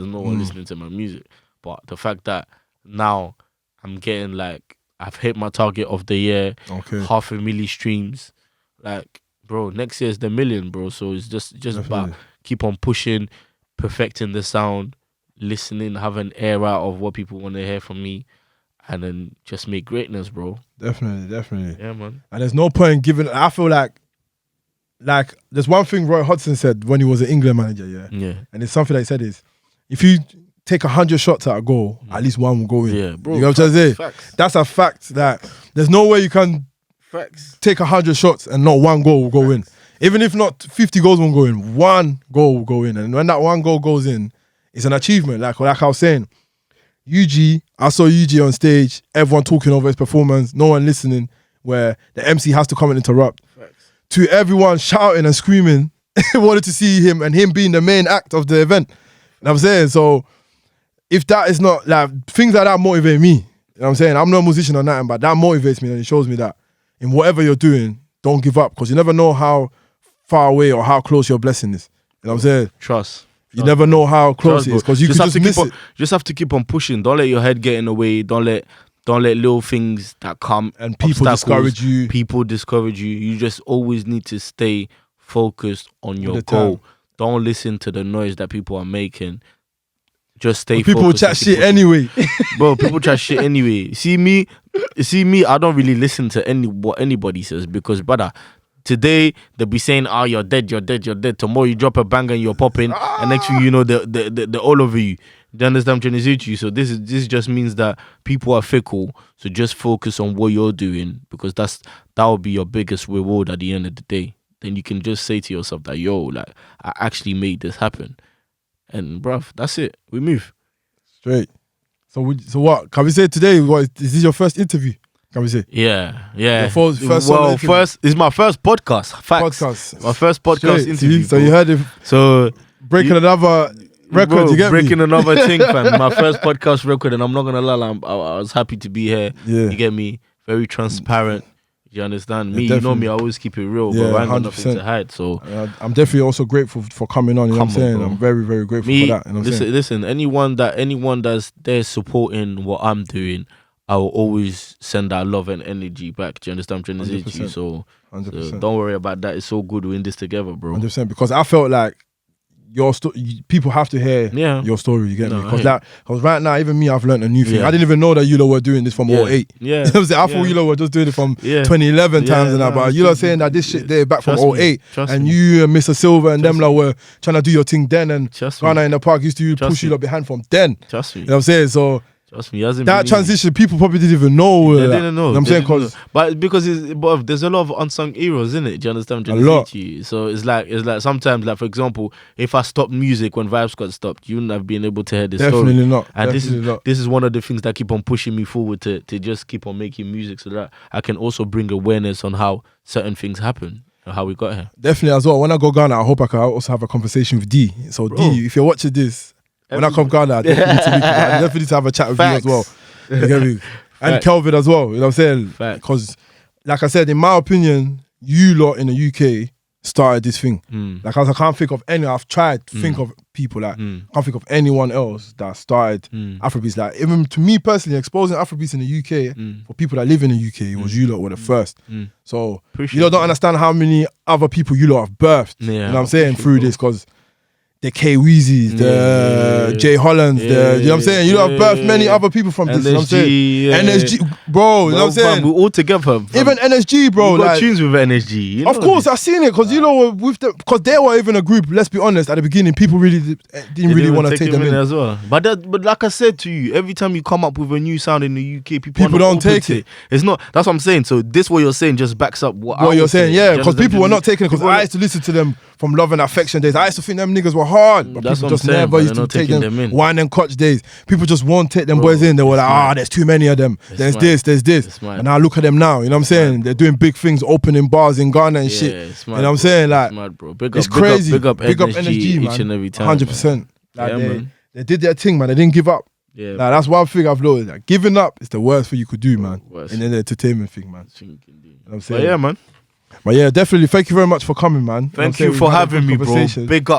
but the fact that now I'm getting, like, I've hit my target of the year, 500,000 streams. Like, bro, next year is the million, bro. So it's just about keep on pushing, perfecting the sound, listening, have an air out of what people want to hear from me, and then just make greatness, bro. Definitely. Yeah, man. And there's no point in giving. I feel like there's one thing Roy Hodgson said when he was an England manager, yeah. And it's something that he said is, if you take 100 shots at a goal, at least one will go in. Yeah, bro. You know what I'm saying? Facts. That's a fact. That there's no way you can take 100 shots and not one goal will go in. Even if not 50 goals won't go in, one goal will go in. And when that one goal goes in, it's an achievement. Like I was saying, I saw UG on stage, everyone talking over his performance, no one listening, where the MC has to come and interrupt. Facts. To everyone shouting and screaming, wanted to see him and him being the main act of the event. You know what I'm saying? So if that is not, like, things like that motivate me. You know what I'm saying? I'm no musician or nothing, but that motivates me and it shows me that in whatever you're doing, don't give up, because you never know how far away or how close your blessing is. You know what I'm saying? Trust. You never know how close it is, because you can just miss it. Just have to keep on pushing. Don't let your head get in the way. Don't let little things that come and people discourage you. You just always need to stay focused on your goal. Don't listen to the noise that people are making. Just stay focused. People will chat shit anyway. Bro, people chat shit anyway. See me, I don't really listen to what anybody says, because, brother, today they'll be saying, "Oh, you're dead." Tomorrow you drop a banger and you're popping, and next thing you know, the all over you. Do you understand what I'm trying to say to you? So this just means that people are fickle. So just focus on what you're doing, because that will be your biggest reward at the end of the day. Then you can just say to yourself that, yo, like, I actually made this happen, and bruv, that's it. We move straight. So what can we say today? Is this your first interview? Can we say? Yeah. First it's my first podcast. Facts. My first podcast interview. So you heard it. So breaking another record. Bro, you get breaking me? another thing, fam. My first podcast record, and I'm not gonna lie, I was happy to be here. Yeah. You get me? Very transparent. You understand me? Yeah, you know me. I always keep it real, yeah, but I ain't got 100%. nothing to hide. So I'm definitely also grateful for coming on. You know what I'm saying? Bro. I'm very, very grateful for that. You know what I'm saying? Listen. Anyone that's there supporting what I'm doing, I will always send that love and energy back. Do you understand what I'm trying to say to you? So 100%. Don't worry about that. It's so good. We're in this together, bro. 100%. Because I felt like people have to hear your story. You get me? Because right now, even me, I've learned a new thing. I didn't even know that you lot were doing this from 08. Yeah. You know what I'm saying? I thought you lot were just doing it from 2011 times and that. But you lot saying that this shit there back from 08. And you and mistasilva and them lot were trying to do your thing then. And Ghana in the park used to push you lot behind from then. Trust me. You know what I'm saying? So Trust me, it hasn't that been transition, people probably didn't even know. They that. didn't know. You know what I'm They saying? didn't know. Because but because there's a lot of unsung heroes in it. Do you understand? A lot. To you. So it's like sometimes, like for example, if I stopped music when vibesquad stopped, you wouldn't have been able to hear this definitely story. not. And Definitely not. this is one of the things that keep on pushing me forward to just keep on making music, so that I can also bring awareness on how certain things happen and how we got here. Definitely as well. When I go Ghana, I hope I can also have a conversation with D. So Bro. D, if you're watching this, when I come Ghana, I definitely need to have a chat with Facts. you as well. You get me? And Facts. Kelvin as well. You know what I'm saying? Facts. Because, like I said, in my opinion, you lot in the UK started this thing. Like, I can't think of any. I've tried to think of people like I can't think of anyone else that started Afrobeats. Like, even to me personally, exposing Afrobeats in the UK for people that live in the UK, it was you lot were the first. So Appreciate you lot don't that. understand how many other people you lot have birthed. Yeah, you know what I'm saying? appreciate Through it, this, because the Kwzys, the Jay Hollands, you know what I'm saying? You lot have birthed many other people from this, you know what I'm saying? NSG, bro, you know what I'm saying? We're all together. Even NSG, bro. we got Like, tunes with NSG. You of know course, this. I seen it because you know were with them, because they were even a group. Let's be honest, at the beginning, people really didn't really want to take them in. as well. But like I said to you, every time you come up with a new sound in the UK, people People are not don't open take to it. It's not. That's what I'm saying. So this what you're saying just backs up what You're saying, yeah, because people were not taking it. Because People I used to listen to them from Love and Affection days. I used to think them niggas were hard, but That's people what I'm just saying, never but used they're to not take taking them them in. wine and Koch days. People just won't take them Bro, boys in. They were it's like, mad. there's too many of them. There's mad. this, there's this. It's mad. And now look at them now. You know what I'm saying? They're doing big things, opening bars in Ghana and shit. It's You mad, know what I'm bro. saying? Like, It's mad, bro. Big it's up, crazy. Big up NSG, man. each and every time. 100%. Like, Yeah, man. they did their thing, man. They didn't give up. Yeah, Like, that's one thing I've noticed. Like, giving up is the worst thing you could do, man. worst. In the entertainment thing, man. thing you can do. You know what I'm But saying? yeah, man. But yeah, definitely. Thank you very much for coming, man. Thank know you what I'm saying? for We've had a having good me, bro. conversation. Big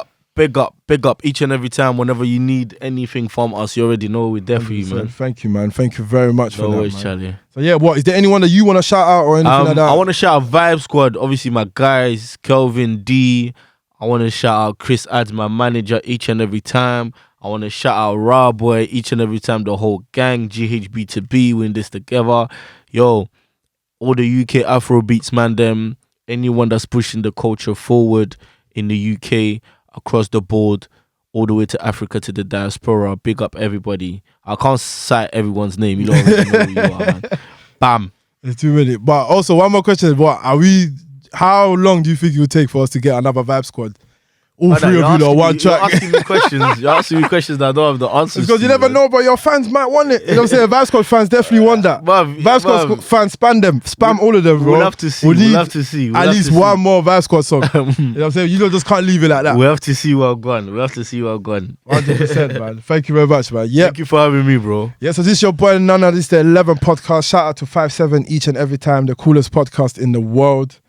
up each and every time. Whenever you need anything from us, you already know we're there for you, man. Thank you, man. Thank you very much for No that, worries, man. Charlie. So yeah, what is there anyone that you want to shout out or anything like that? I want to shout out vibesquad. Obviously, my guys, Kelvin D. I want to shout out Chris Ads, my manager, each and every time. I want to shout out Rahboy each and every time. The whole gang, GHB2B, we're in this together. Yo, all the UK Afrobeats, man, them. Anyone that's pushing the culture forward in the UK, across the board, all the way to Africa, to the diaspora. Big up everybody. I can't cite everyone's name. You don't already know who you are, man. Bam. It's 2 minutes. But also one more question: how long do you think it would take for us to get another Vibe Squad? All three of you on one track. You're asking me questions. You're asking me questions that I don't have the answers. Because you to, never man. know, but your fans might want it. You know what I'm saying? Vibe Squad fans definitely want that. Vibe Squad fans, spam all of them, bro. We'll have to see. We'll We'll leave have to see. at least one more Vibe Squad song. You know what I'm saying? You just can't leave it like that. We have to see what I've gone. We have to see what I've gone. 100%, man. Thank you very much, man. Yeah. Thank you for having me, bro. Yeah, so this is your boy Nana. This is the 11 podcast. Shout out to 5-7 each and every time. The coolest podcast in the world.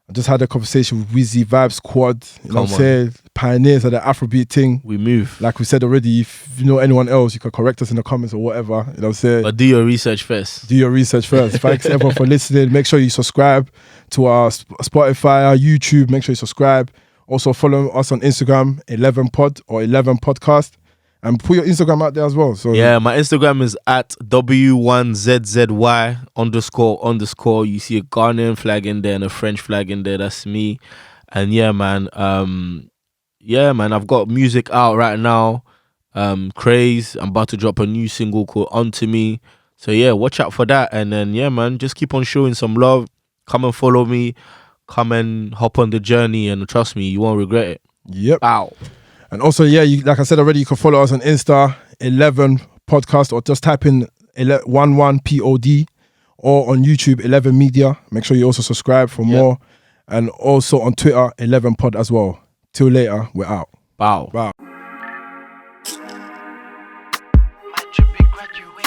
I just had a conversation with W1zzy Vibe Squad. You know what I'm saying? Pioneers of the Afrobeat thing. We move. Like we said already, if you know anyone else, you can correct us in the comments or whatever. You know what I'm saying? But do your research first. Do your research first. Thanks everyone for listening. Make sure you subscribe to our Spotify, our YouTube. Make sure you subscribe. Also follow us on Instagram, 11pod or 11 podcast. And put your Instagram out there as well. So Yeah, my Instagram is at W1zzy __. You see a Ghanaian flag in there and a French flag in there. That's me. And yeah, man. I've got music out right now. Craze. I'm about to drop a new single called Onto Me. So yeah, watch out for that. And then yeah, man, just keep on showing some love. Come and follow me. Come and hop on the journey, and trust me, you won't regret it. Yep. Ow. And also, yeah, like I said already, you can follow us on Insta, 11 podcast, or just type in 11pod, or on YouTube, Ellevenmedia. Make sure you also subscribe for more. And also on Twitter, 11pod as well. Till later, we're out. Bow. Wow. Might you be graduated?